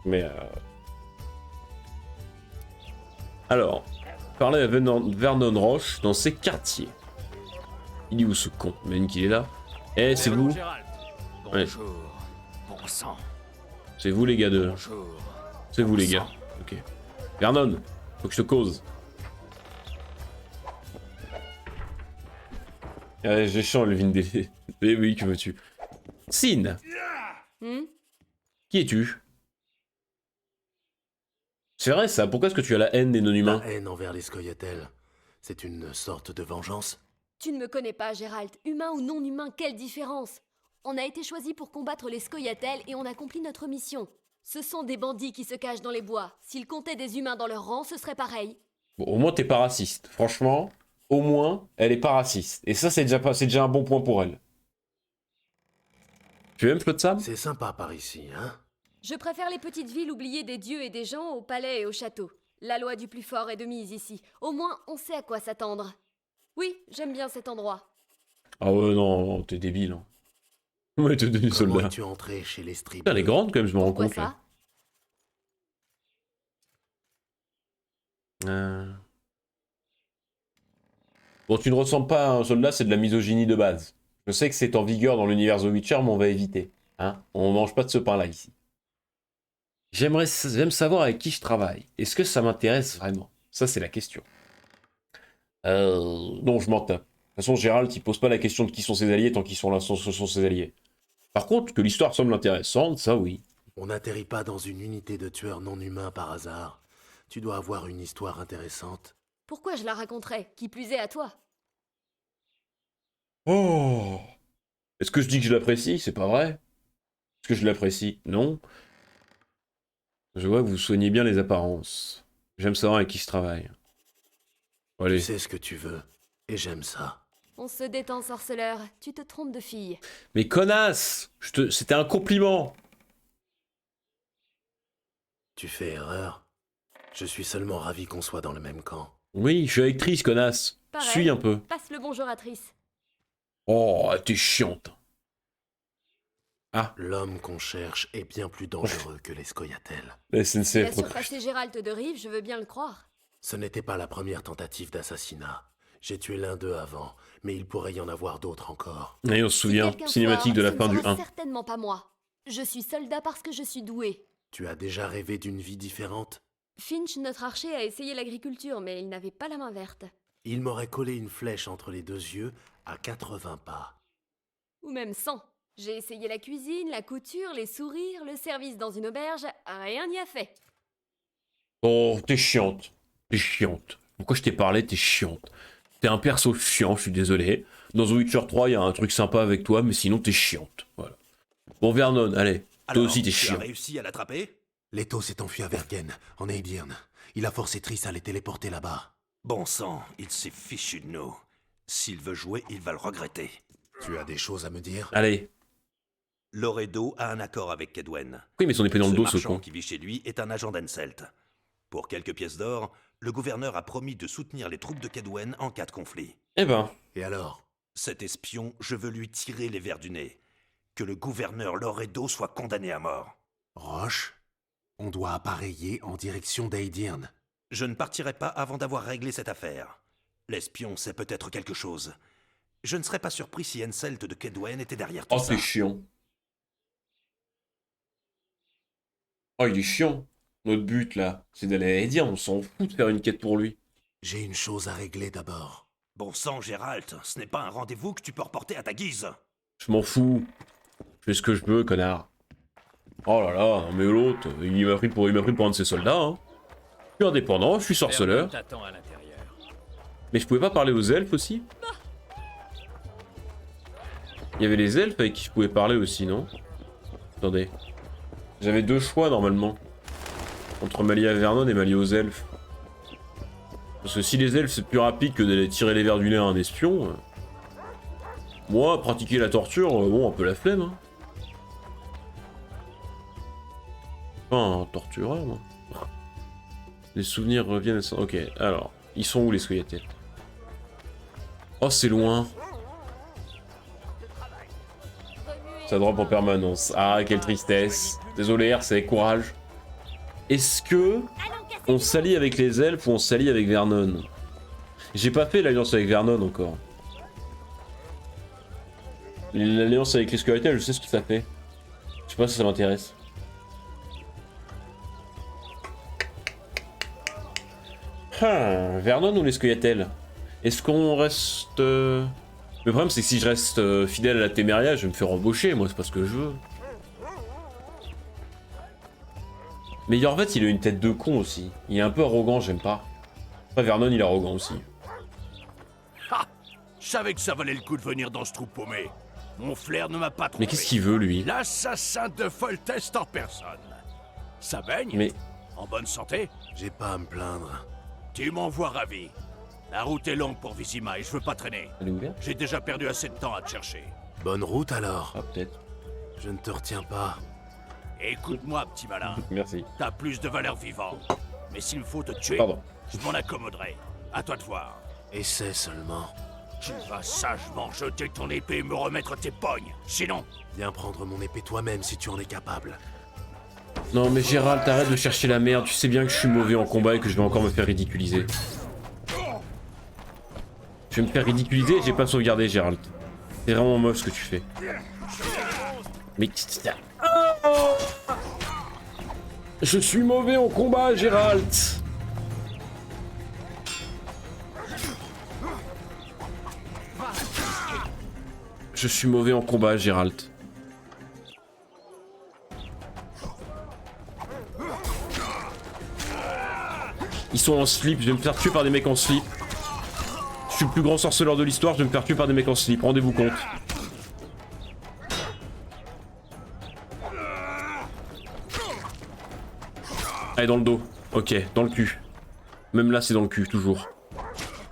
S1: Mais alors, parler à Vernon Roche dans ses quartiers. Il est où ce con? Imagine qu'il est là. Eh, c'est vous? Ouais.
S2: Bonjour. Bon sang.
S1: C'est vous les gars de...
S2: Bonjour.
S1: C'est vous les gars. Ok. Vernon, faut que je te cause. Allez, j'ai chiant le Vindé. Eh oui, que veux-tu? Sin, qui es-tu? C'est vrai ça, pourquoi est-ce que tu as la haine des non-humains?
S5: La haine envers les Scoia'tael, c'est une sorte de vengeance?
S9: Tu ne me connais pas, Gérald. Humain ou non humain, quelle différence? On a été choisis pour combattre les Scoia'tael et on accomplit notre mission. Ce sont des bandits qui se cachent dans les bois. S'ils comptaient des humains dans leur rang, ce serait pareil.
S1: Bon, au moins t'es pas raciste. Franchement, au moins, elle est pas raciste. Et ça, c'est déjà un bon point pour elle. Tu aimes Flotsam?
S5: C'est sympa par ici, hein?
S9: Je préfère les petites villes oubliées des dieux et des gens au palais et au château. La loi du plus fort est de mise ici. Au moins, on sait à quoi s'attendre. Oui, j'aime bien cet endroit.
S1: Ah ouais, non, t'es débile. Hein. Ouais, t'es devenu
S5: Comment
S1: soldat.
S5: es-tu entré chez les Stribles?
S1: Putain, elle est grande quand même, je me rends
S9: Pourquoi
S1: compte
S9: ça?
S1: là. Bon, tu ne ressembles pas à un soldat, c'est de la misogynie de base. Je sais que c'est en vigueur dans l'univers The Witcher, mais on va éviter. Hein, on mange pas de ce pain-là ici. J'aime savoir avec qui je travaille. Est-ce que ça m'intéresse vraiment? Ça, c'est la question. Non, je m'en tape. De toute façon, Gérald, il pose pas la question de qui sont ses alliés tant qu'ils sont là, ce sont ses alliés. Par contre, que l'histoire semble intéressante, ça oui.
S5: On n'atterrit pas dans une unité de tueurs non humains par hasard. Tu dois avoir une histoire intéressante.
S9: Pourquoi je la raconterais? Qui plus est à toi?
S1: Oh! Est-ce que je dis que je l'apprécie? C'est pas vrai. Est-ce que je l'apprécie? Non. Je vois que vous soignez bien les apparences. J'aime savoir avec qui je travaille. Bon, allez.
S5: Tu sais ce que tu veux, et j'aime ça.
S9: On se détend, sorceleur. Tu te trompes de fille.
S1: Mais connasse! C'était un compliment!
S5: Tu fais erreur. Je suis seulement ravi qu'on soit dans le même camp.
S1: Oui, je suis actrice, connasse.
S9: Pareil.
S1: Suis un peu.
S9: Passe le bonjour à Triss.
S1: Oh, t'es chiante. Ah,
S5: L'homme qu'on cherche est bien plus dangereux que les Scoia'tael.
S1: la
S9: Il
S1: SNCF
S9: a
S1: recrute.
S9: surpassé Gérald de Rive, je veux bien le croire.
S5: Ce n'était pas la première tentative d'assassinat. J'ai tué l'un d'eux avant, mais il pourrait y en avoir d'autres encore.
S1: Et on se souvient,
S9: Si quelqu'un
S1: cinématique de
S9: foire,
S1: la
S9: ce
S1: fin
S9: ne
S1: du
S9: sera
S1: 1.
S9: certainement pas moi. Je suis soldat parce que je suis doué.
S5: Tu as déjà rêvé d'une vie différente?
S9: Finch, notre archer, a essayé l'agriculture, mais il n'avait pas la main verte.
S5: Il m'aurait collé une flèche entre les deux yeux à 80 pas.
S9: Ou même 100. J'ai essayé la cuisine, la couture, les sourires, le service dans une auberge, rien n'y a fait.
S1: Oh, t'es chiante. T'es chiante. Pourquoi je t'ai parlé? T'es chiante. T'es un perso chiant, je suis désolé. Dans The Witcher 3, il y a un truc sympa avec toi, mais sinon t'es chiante. Voilà. Bon, Vernon, allez. Toi aussi, t'es
S8: tu as
S1: chiant.
S8: réussi à l'attraper?
S5: Leto s'est enfui à Vergen, en Edirne. Il a forcé Triss à les téléporter là-bas.
S8: Bon sang, il s'est fichu de nous. S'il veut jouer, il va le regretter.
S5: Tu as des choses à me dire?
S1: Allez.
S8: Loredo a un accord avec Kedwen.
S1: Pourquoi il met son épée dans le dos, ce
S8: marchand
S1: con?
S8: qui vit chez lui est un agent d'Henselt. Pour quelques pièces d'or, le gouverneur a promis de soutenir les troupes de Kedwen en cas de conflit.
S1: Eh ben,
S5: Et alors?
S8: Cet espion, je veux lui tirer les vers du nez. Que le gouverneur Loredo soit condamné à mort.
S5: Roche, on doit appareiller en direction d'Aidirn.
S8: Je ne partirai pas avant d'avoir réglé cette affaire. L'espion sait peut-être quelque chose. Je ne serais pas surpris si Henselt de Kedwen était derrière tout
S1: oh
S8: ça.
S1: c'est chiant. Oh il est chiant. Notre but là, c'est d'aller à Edirn, on s'en fout de faire une quête pour lui.
S5: J'ai une chose à régler d'abord.
S8: Bon sang, Gérald, ce n'est pas un rendez-vous que tu peux reporter à ta guise.
S1: Je m'en fous. Je fais ce que je veux, connard. Oh là là, mais l'autre, il m'a pris pour un de ses soldats, hein. Je suis indépendant, je suis sorceleur.
S2: T'attends à l'intérieur.
S1: Mais je pouvais pas parler aux elfes aussi? Il y avait les elfes avec qui je pouvais parler aussi, non? Attendez. J'avais deux choix normalement. Entre m'allier à Vernon et m'allier aux elfes. Parce que si les elfes c'est plus rapide que d'aller tirer les vers du nez à un espion... moi, pratiquer la torture, bon, un peu la flemme, hein. Pas un tortureur, moi. Les souvenirs reviennent... Ok, alors, ils sont où les scoyatels? Oh, c'est loin. Ça drop en permanence. Ah, quelle tristesse. Désolé, RC, courage. Est-ce que on s'allie avec les elfes ou on s'allie avec Vernon? J'ai pas fait l'alliance avec Vernon encore. L'alliance avec les squelettes, je sais ce que ça fait. Je sais pas si ça m'intéresse. Vernon ou les squelettes? Est-ce qu'on reste... Le problème c'est que si je reste fidèle à la Téméria, je vais me faire embaucher, moi c'est pas ce que je veux. Mais Yorvet il a une tête de con aussi. Il est un peu arrogant, j'aime pas. Après Vernon il est arrogant aussi.
S8: Ha! Je savais que ça valait le coup de venir dans ce trou paumé. Mon flair ne m'a pas trompé.
S1: Mais qu'est-ce qu'il veut lui?
S8: L'assassin de Foltest en personne. Ça baigne?
S1: Mais...
S8: En bonne santé?
S5: J'ai pas à me plaindre.
S8: Tu m'envoies ravi. La route est longue pour Vizima et je veux pas traîner.
S1: Elle est ouverte?
S8: J'ai déjà perdu assez de temps à te chercher.
S5: Bonne route alors.
S1: Ah peut-être.
S5: Je ne te retiens pas.
S8: Écoute-moi, petit malin.
S1: Merci.
S8: T'as plus de valeur vivante. Mais s'il me faut te tuer,
S1: Pardon.
S8: je m'en accommoderai. À toi de voir.
S5: Essaie seulement.
S8: Tu vas sagement jeter ton épée et me remettre tes pognes. Sinon,
S5: Viens prendre mon épée toi-même si tu en es capable.
S1: Non mais Gérald, t'arrêtes de chercher la merde, tu sais bien que je suis mauvais en combat et que je vais encore me faire ridiculiser. Je vais me faire ridiculiser et j'ai pas sauvegardé Gérald. C'est vraiment moche ce que tu fais. Mais... Je suis mauvais en combat Gérald. Je suis mauvais en combat Gérald. Ils sont en slip, je vais me faire tuer par des mecs en slip. Je suis le plus grand sorceleur de l'histoire, je vais me faire tuer par des mecs en slip, rendez-vous compte. Allez, dans le dos. Ok, dans le cul. Même là, c'est dans le cul, toujours.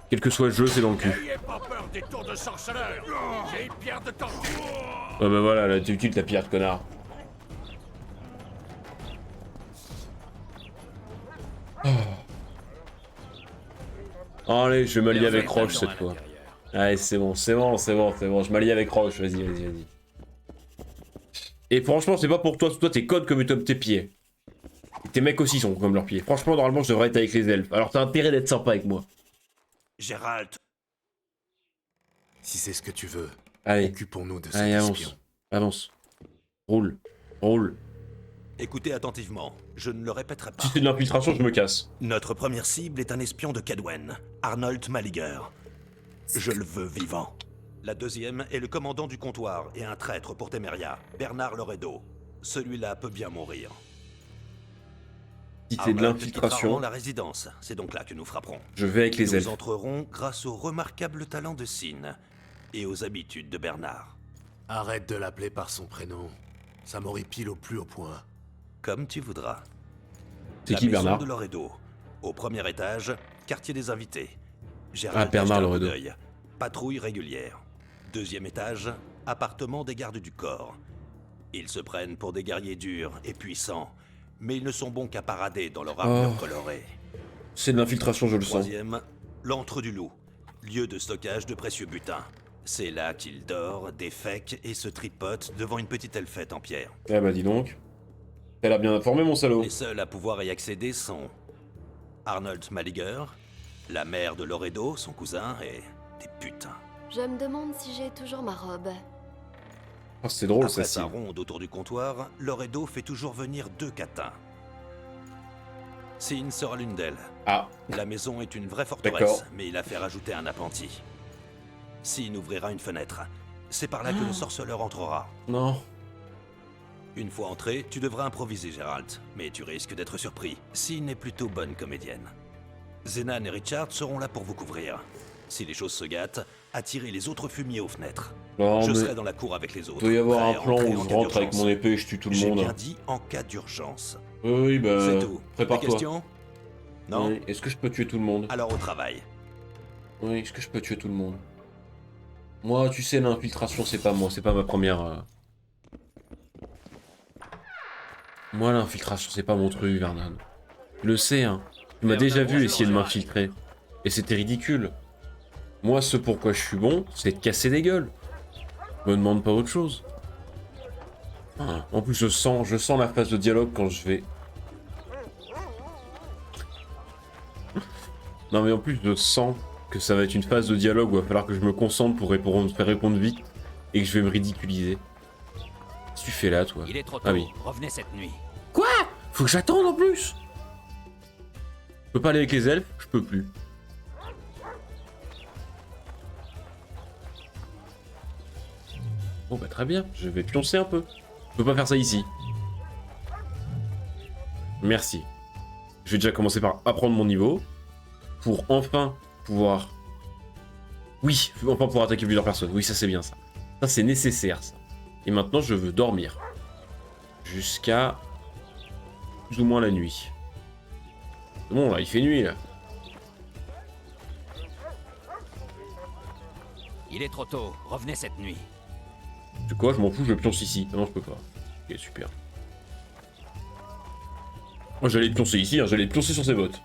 S1: Quel que soit le jeu, c'est dans le cul.
S8: n'ayez pas peur des tours de sorceleur. J'ai une pierre de tortue.
S1: Ouais bah voilà, là, t'es utile ta pierre, connard. Allez, je vais m'allier avec Roche cette fois. Allez, c'est bon, je m'allie avec Roche, vas-y. Et franchement, c'est pas pour toi, toi t'es code comme tes pieds. Tes mecs aussi sont comme leurs pieds. Franchement, normalement, je devrais être avec les elfes. Alors t'as intérêt d'être sympa avec moi.
S8: Gérald,
S5: Si c'est ce que tu veux,
S1: Allez,
S5: occupons-nous de cet
S1: allez,
S5: espion.
S1: avance. Roule, roule.
S8: écoutez attentivement. Je ne le répéterai pas.
S1: Si c'est de l'infiltration, je me casse.
S8: Notre première cible est un espion de Kedwen, Arnold Maliger. Je le veux vivant. La deuxième est le commandant du comptoir et un traître pour Téméria, Bernard Loredo. Celui-là peut bien mourir.
S1: Si c'est de
S8: Arnold quittera
S1: l'infiltration,
S8: la résidence, c'est donc là que nous frapperons.
S1: je vais avec les
S8: Nous
S1: elfes.
S8: entrerons grâce au remarquable talent de Sin et aux habitudes de Bernard.
S5: Arrête de l'appeler par son prénom. Ça m'horripile au plus haut point.
S8: Comme tu voudras.
S1: C'est
S8: La
S1: qui
S8: maison
S1: Bernard?
S8: de Loredo. Au premier étage, quartier des invités.
S1: Ah, Bernard Loredo.
S8: Patrouille régulière. Deuxième étage, appartement des gardes du corps. Ils se prennent pour des guerriers durs et puissants, mais ils ne sont bons qu'à parader dans leur armure colorée.
S1: C'est de l'infiltration, je le sens.
S8: Troisième, l'antre du loup. lieu de stockage de précieux butin. C'est là qu'il dort, défèque et se tripote devant une petite elfette en pierre.
S1: Eh bah dis donc. Elle a bien informé mon salaud.
S8: Les seuls à pouvoir y accéder sont Arnold Maliger, la mère de Loredo, son cousin, et des putains.
S9: Je me demande si j'ai toujours ma robe.
S1: Oh, c'est drôle
S8: Après
S1: ça,
S8: sa
S1: si.
S8: ronde autour du comptoir, Loredo fait toujours venir 2 catins. Sin sera l'une d'elles.
S1: Ah,
S8: La maison est une vraie forteresse,
S1: D'accord.
S8: mais il a fait rajouter un appentis. Sin ouvrira une fenêtre. C'est par là que le sorceleur entrera.
S1: non.
S8: Une fois entré, tu devras improviser, Gérald, mais tu risques d'être surpris. Sin est plutôt bonne comédienne. Zenan et Richard seront là pour vous couvrir. Si les choses se gâtent, attirez les autres fumiers aux fenêtres.
S1: Non,
S8: Je
S1: mais
S8: serai dans la cour avec les autres.
S1: il doit y avoir
S8: prêt
S1: un
S8: à
S1: plan
S8: entrer
S1: où
S8: en
S1: je
S8: cas
S1: rentre avec
S8: d'urgence.
S1: mon épée et je tue tout le
S8: J'ai
S1: monde.
S8: bien dit en cas d'urgence.
S1: Oui, bah,
S8: C'est tout. Des
S1: prépare-toi.
S8: questions? Non?
S1: Oui, est-ce que je peux tuer tout le monde?
S8: Alors au travail.
S1: Oui, est-ce que je peux tuer tout le monde? Moi, tu sais, l'infiltration, c'est pas moi, c'est pas ma première... Moi, l'infiltration, c'est pas mon truc, Vernon. Tu le sais, hein. Tu m'as déjà vu essayer de m'infiltrer. Et c'était ridicule. Moi, ce pourquoi je suis bon, c'est de casser des gueules. Me demande pas autre chose. Ah, en plus, je sens la phase de dialogue quand je vais... Non, mais en plus, je sens que ça va être une phase de dialogue où il va falloir que je me concentre pour faire répondre vite et que je vais me ridiculiser. Qu'est-ce que tu fais là, toi?
S4: Il est trop tôt.
S1: Ah oui.
S4: Revenez cette nuit.
S1: Quoi? Faut que j'attende en plus? Je peux pas aller avec les elfes? Je peux plus. Bon bah très bien, je vais pioncer un peu. Je peux pas faire ça ici. Merci. Je vais déjà commencer par apprendre mon niveau. Pour enfin pouvoir... Oui, enfin pouvoir attaquer plusieurs personnes. Oui, ça c'est bien ça. Ça c'est nécessaire ça. Et maintenant je veux dormir. Jusqu'à... plus ou moins la nuit. C'est bon là, il fait nuit là.
S4: Il est trop tôt. Revenez cette nuit.
S1: Tu sais quoi, je m'en fous, je pionce ici. Ah non, je peux pas. Ok, super. Moi j'allais pioncer ici, hein, j'allais pioncer sur ses bottes.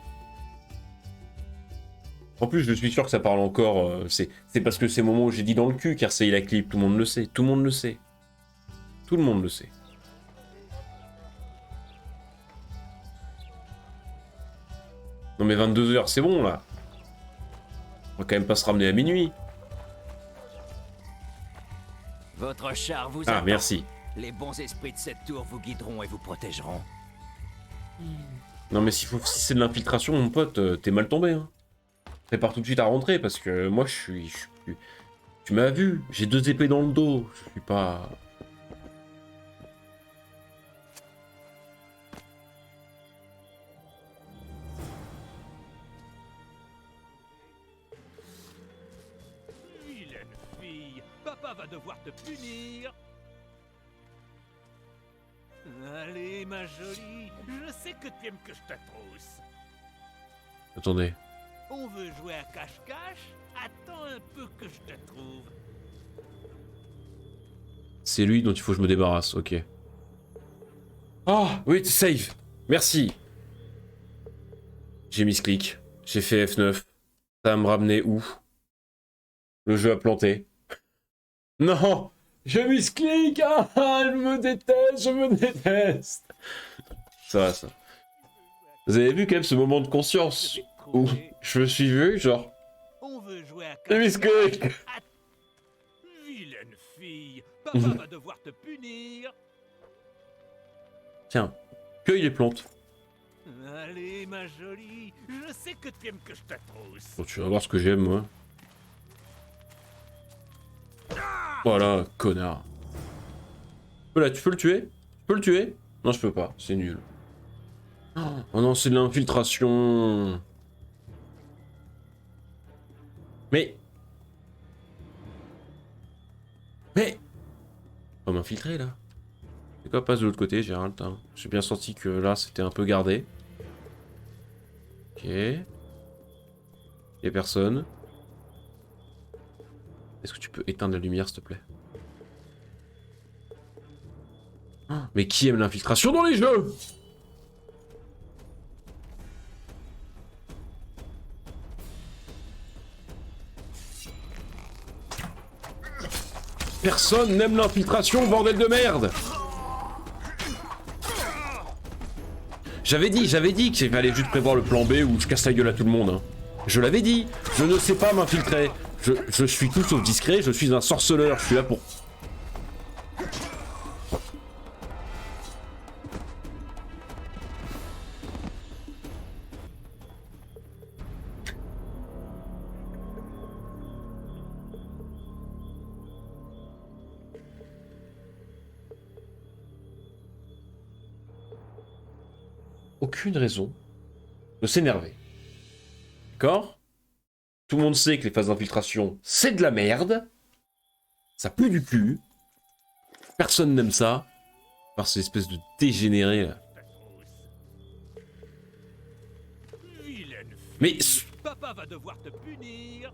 S1: En plus, je suis sûr que ça parle encore. C'est parce que c'est le moment où j'ai dit dans le cul car c'est la clip. Tout le monde le sait. Tout le monde le sait. Tout le monde le sait. Non mais 22h, c'est bon là. On va quand même pas se ramener à minuit.
S4: Votre char vous
S1: Ah,
S4: attend.
S1: merci.
S4: Les bons esprits de cette tour vous guideront et vous protégeront.
S1: Non mais si c'est de l'infiltration, mon pote, t'es mal tombé. Hein. Prépare tout de suite à rentrer parce que moi je suis... Tu m'as vu, j'ai 2 épées dans le dos. Je suis pas...
S10: Vilaine fille, papa va devoir te punir. Allez, ma jolie, je sais que tu aimes que je te trousse.
S1: Attendez.
S10: On veut jouer à cache-cache? Attends un peu que je te trouve.
S1: C'est lui dont il faut que je me débarrasse, ok. Ah, oui, save. Merci. J'ai mis ce clic. J'ai fait F9. Ça va me ramener où? Le jeu a planté. Non! J'ai mis ce clic! Ah, je me déteste, je me déteste! Ça va, ça. Vous avez vu quand même ce moment de conscience où je me suis vu, genre...
S10: On veut jouer à
S1: J'ai mis ce clic!
S10: Vilaine fille, papa va devoir te punir.
S1: Tiens, cueille les plantes.
S10: Allez, ma jolie, je sais que tu aimes que je te trousse.
S1: Bon, tu vas voir ce que j'aime, moi. Voilà, connard. Là, tu peux le tuer? Tu peux le tuer? Non, je peux pas, c'est nul. Oh non, c'est de l'infiltration. Mais... On va m'infiltrer, là. C'est quoi, passe de l'autre côté, Gérald, hein. J'ai bien senti que là, c'était un peu gardé. Ok. Y'a personne. Est-ce que tu peux éteindre la lumière, s'il te plaît? Oh, mais qui aime l'infiltration dans les jeux? Personne n'aime l'infiltration, bordel de merde. J'avais dit qu'il fallait juste prévoir le plan B où je casse la gueule à tout le monde. Hein. Je l'avais dit, je ne sais pas m'infiltrer. Je suis tout sauf discret, je suis un sorceleur, je suis là pour... Aucune raison de s'énerver. D'accord? Tout le monde sait que les phases d'infiltration, c'est de la merde. Ça pue du cul. Personne n'aime ça. Par ces espèces de dégénérés là. Mais...
S10: Papa va devoir te punir.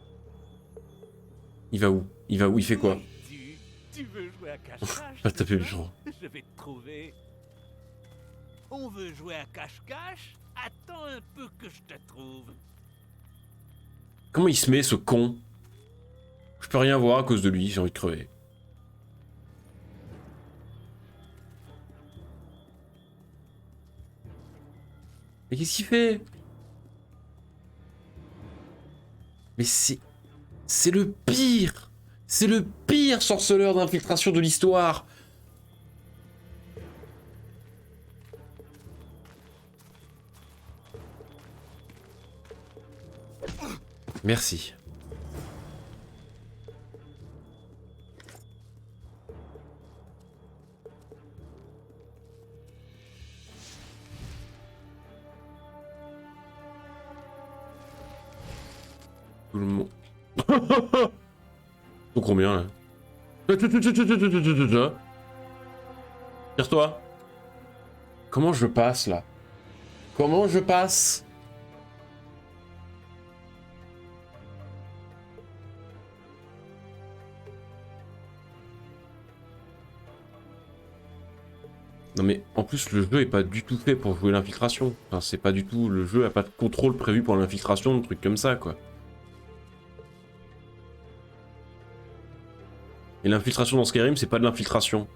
S1: Il va où? Il va où? Il fait quoi?
S10: Tu veux jouer à cache-cache?
S1: Va taper le jour.
S10: Je vais te trouver. On veut jouer à cache-cache? Attends un peu que je te trouve.
S1: Comment il se met, ce con? Je peux rien voir à cause de lui, j'ai envie de crever. Mais qu'est-ce qu'il fait? Mais c'est le pire! C'est le pire sorceleur d'infiltration de l'histoire! Merci. Tout le monde. Faut combien là? Tire-toi. Comment je passe là? Comment je passe? Non mais en plus le jeu est pas du tout fait pour jouer l'infiltration. Enfin c'est pas du tout, le jeu a pas de contrôle prévu pour l'infiltration, de trucs comme ça quoi. Et l'infiltration dans Skyrim c'est pas de l'infiltration.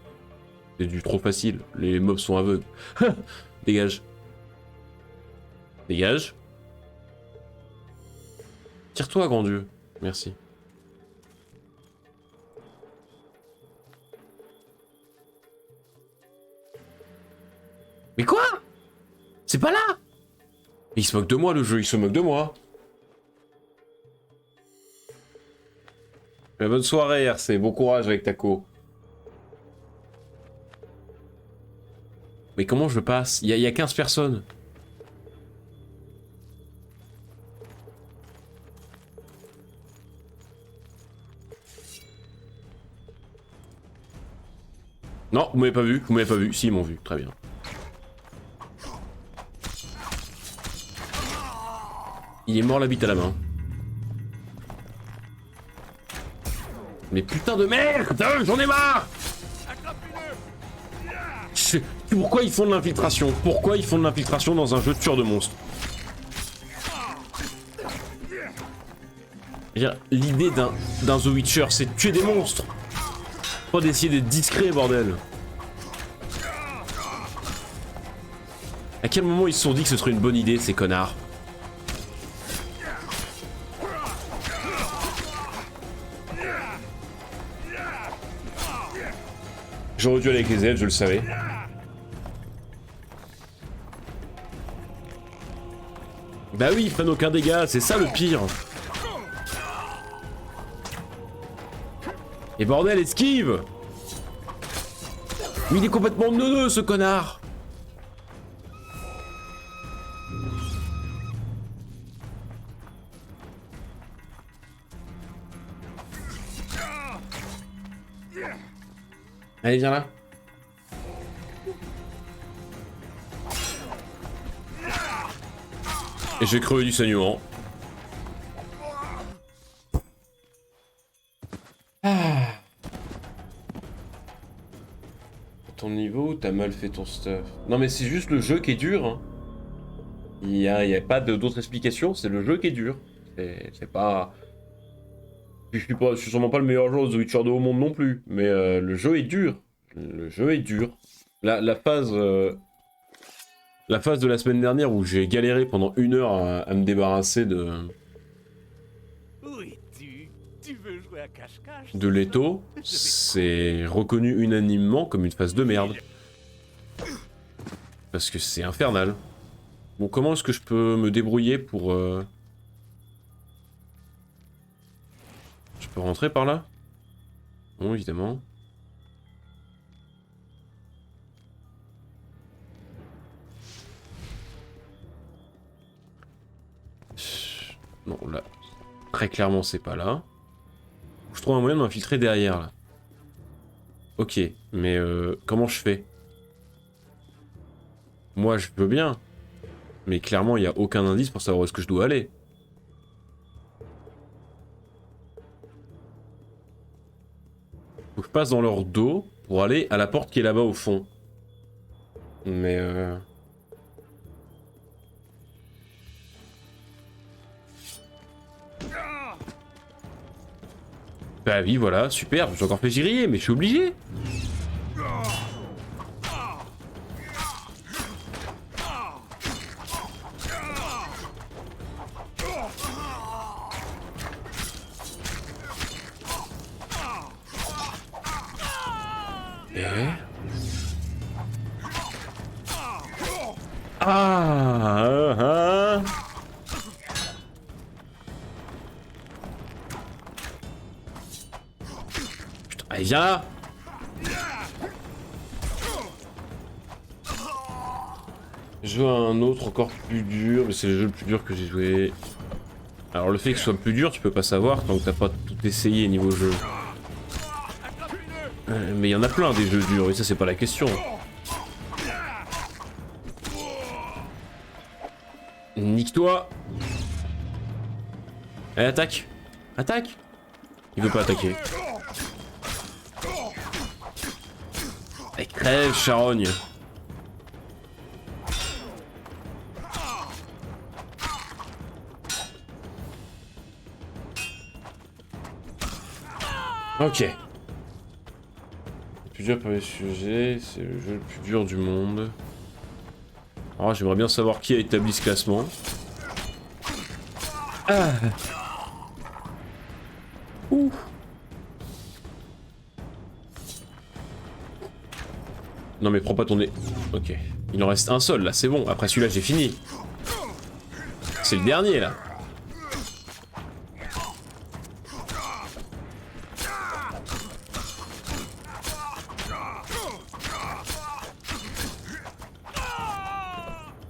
S1: C'est du trop facile, les mobs sont aveugles. Dégage. Dégage. Tire-toi grand dieu. Merci. Mais quoi? C'est pas là! Il se moque de moi le jeu, il se moque de moi. Bonne soirée RC, bon courage avec ta co. Mais comment je passe? Il y a 15 personnes. Non, vous m'avez pas vu, vous m'avez pas vu. Si, ils m'ont vu, très bien. Il est mort la bite à la main. Mais putain de merde, j'en ai marre. Pourquoi ils font de l'infiltration? Pourquoi ils font de l'infiltration dans un jeu de tueur de monstres? L'idée d'un The Witcher, c'est de tuer des monstres. Pas d'essayer d'être discret, bordel. À quel moment ils se sont dit que ce serait une bonne idée, ces connards? J'aurais dû aller avec les elfes, je le savais. Bah oui, ils prennent aucun dégât, c'est ça le pire. Et bordel, esquive! Mais il est complètement neuneux, ce connard! Allez, viens là. Et j'ai crevé du saignement. Ah. Ton niveau, t'as mal fait ton stuff. Non mais c'est juste le jeu qui est dur. Hein. Il y a pas d'autre explication, c'est le jeu qui est dur. C'est pas... Je suis sûrement pas le meilleur joueur de The Witcher 2 au monde non plus, mais le jeu est dur. Le jeu est dur. La phase de la semaine dernière où j'ai galéré pendant 1 heure à me débarrasser
S10: Où es-tu? Tu veux jouer à cache-cache?
S1: de Leto, c'est reconnu unanimement comme une phase de merde. Parce que c'est infernal. Bon, comment est-ce que je peux me débrouiller pour... Je peux rentrer par là? Bon, évidemment. Non, là, très clairement, c'est pas là. Je trouve un moyen de m'infiltrer derrière, là. Ok, mais comment je fais? Moi, je veux bien. Mais clairement, il n'y a aucun indice pour savoir où est-ce que je dois aller. Faut que je passe dans leur dos pour aller à la porte qui est là-bas au fond. Mais bah oui, voilà, super, je me suis encore fait griller, mais je suis obligé. Putain, allez, viens là. Je joue à un autre encore plus dur, mais c'est le jeu le plus dur que j'ai joué. Alors le fait que ce soit plus dur, tu peux pas savoir tant que t'as pas tout essayé niveau jeu. Mais il y en a plein des jeux durs, et ça c'est pas la question. Nique-toi. Allez, attaque. Attaque. Il veut pas attaquer. Allez, crève, charogne. Ok. Le plus dur pour les sujets, c'est le jeu le plus dur du monde. Alors j'aimerais bien savoir qui a établi ce classement. Ah. Ouh. Non mais prends pas ton nez. Ok. Il en reste un seul là, c'est bon. Après celui-là j'ai fini. C'est le dernier là.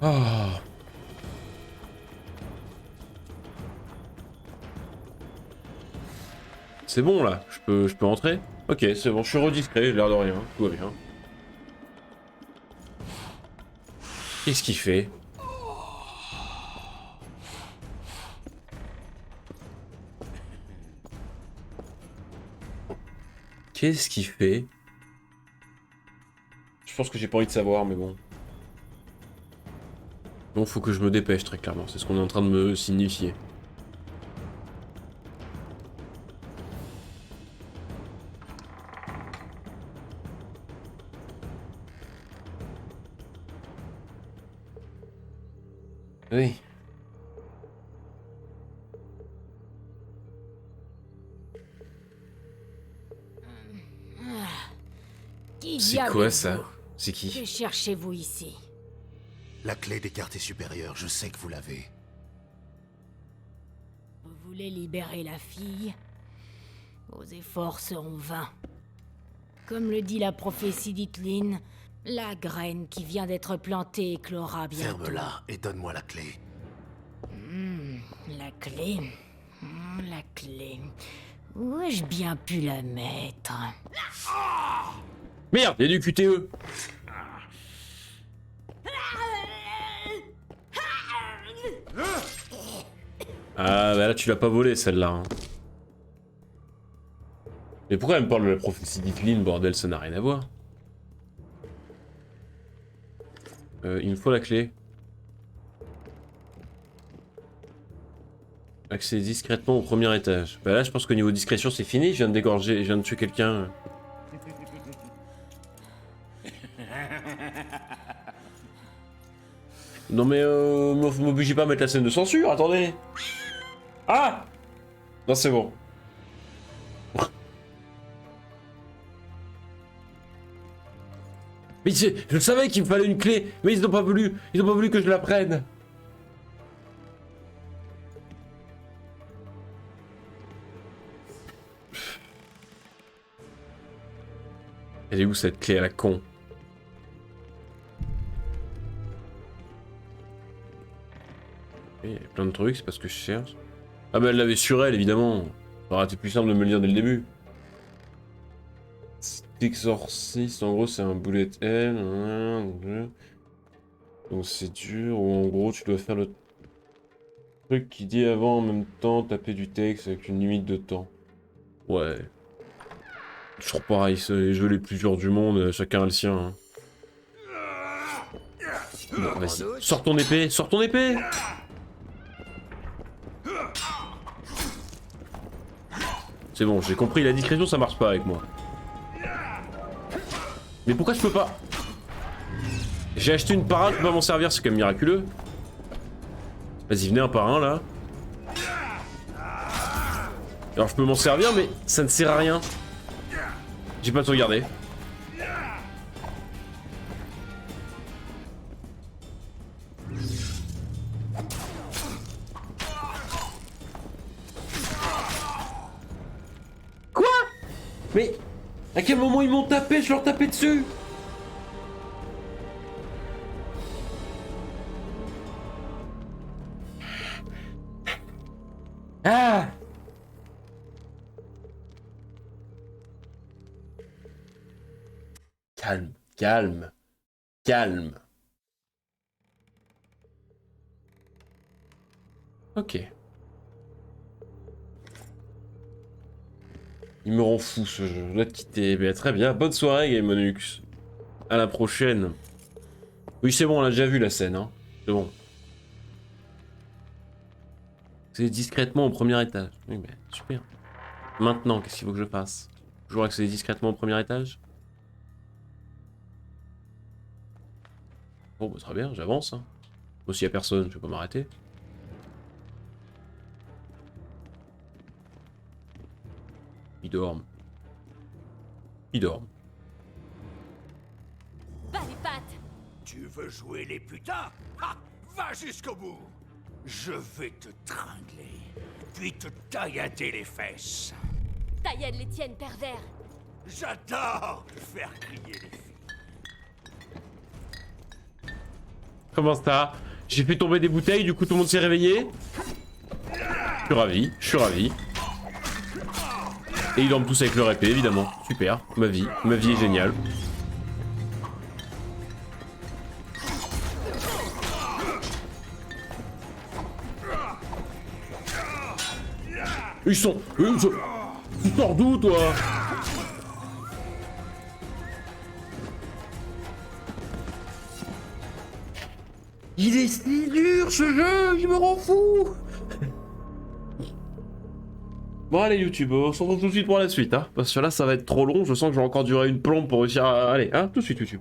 S1: Oh. C'est bon là, je peux entrer? Ok, c'est bon, je suis rediscret, j'ai l'air de rien, tout va bien. Qu'est-ce qu'il fait? Qu'est-ce qu'il fait? Je pense que j'ai pas envie de savoir, mais bon. Bon, faut que je me dépêche très clairement, c'est ce qu'on est en train de me signifier. Oui. C'est quoi ça? C'est qui?
S3: Que cherchez-vous ici?
S5: La clé des quartiers supérieurs, je sais que vous l'avez.
S3: Vous voulez libérer la fille? Vos efforts seront vains. Comme le dit la prophétie d'Itlin, la graine qui vient d'être plantée éclora bientôt.
S5: Ferme-la et donne-moi la clé.
S3: La clé. La clé. Où ai-je bien pu la mettre?
S1: Merde, il y a du QTE. Ah bah là tu l'as pas volé celle-là. Hein. Mais pourquoi elle me parle de la prophétie d'Itlin, bordel, ça n'a rien à voir. Il me faut la clé. Accéder discrètement au premier étage. Bah là, je pense qu'au niveau discrétion, c'est fini. Je viens de dégorger, je viens de tuer quelqu'un. Non mais m'obligez pas à mettre la scène de censure, attendez. Ah! Non, c'est bon. Mais je savais qu'il me fallait une clé, mais ils n'ont pas voulu que je la prenne. Elle est où cette clé à la con? Il y a plein de trucs, c'est pas ce que je cherche. Ah bah elle l'avait sur elle, évidemment. Ça aurait été plus simple de me le dire dès le début. Exorciste, en gros c'est un bullet hell. Donc c'est dur, ou en gros tu dois faire le truc qui dit avant en même temps, taper du texte avec une limite de temps. Ouais. Toujours pareil, c'est les jeux les plus durs du monde, chacun a le sien. Hein. Bon, vas-y, sors ton épée, sors ton épée! C'est bon, j'ai compris, la discrétion ça marche pas avec moi. Mais pourquoi je peux pas? J'ai acheté une parade, je peux pas m'en servir, c'est quand même miraculeux. Vas-y, venez un par un là. Alors je peux m'en servir, mais ça ne sert à rien. J'ai pas de sauvegarder. Quoi? Mais à quel moment ils m'ont tapé? Je leur tapais dessus. Ah! Calme, calme, calme. Ok. Il me rend fou ce jeu, je dois te quitter. Mais très bien, bonne soirée Gameonux. À la prochaine. Oui c'est bon, on a déjà vu la scène, hein. C'est bon. C'est discrètement au premier étage. Oui mais super. Maintenant, qu'est-ce qu'il faut que je fasse? Toujours accéder discrètement au premier étage? Bon bah très bien, j'avance. Hein. Bon, s'il y a personne, je vais pas m'arrêter. Ils dorment. Ils dorment.
S9: Bas les pattes!
S10: Tu veux jouer les putains? Ha! Va jusqu'au bout! Je vais te tringler, puis te taillader les fesses.
S9: Taillade les tiennes, pervers!
S10: J'adore faire crier les filles.
S1: Comment ça? J'ai fait tomber des bouteilles, du coup tout le monde s'est réveillé. Je suis ravi, je suis ravi. Et ils dorment tous avec leur épée, évidemment. Super, ma vie est géniale. Ils sont... Tu sors d'où, toi? Il est si dur, ce jeu. Il me rend fou. Bon, allez, YouTube, on se retrouve tout de suite pour la suite, hein. Parce que là, ça va être trop long. Je sens que je vais encore durer une plombe pour réussir à... Allez, hein, tout de suite, YouTube.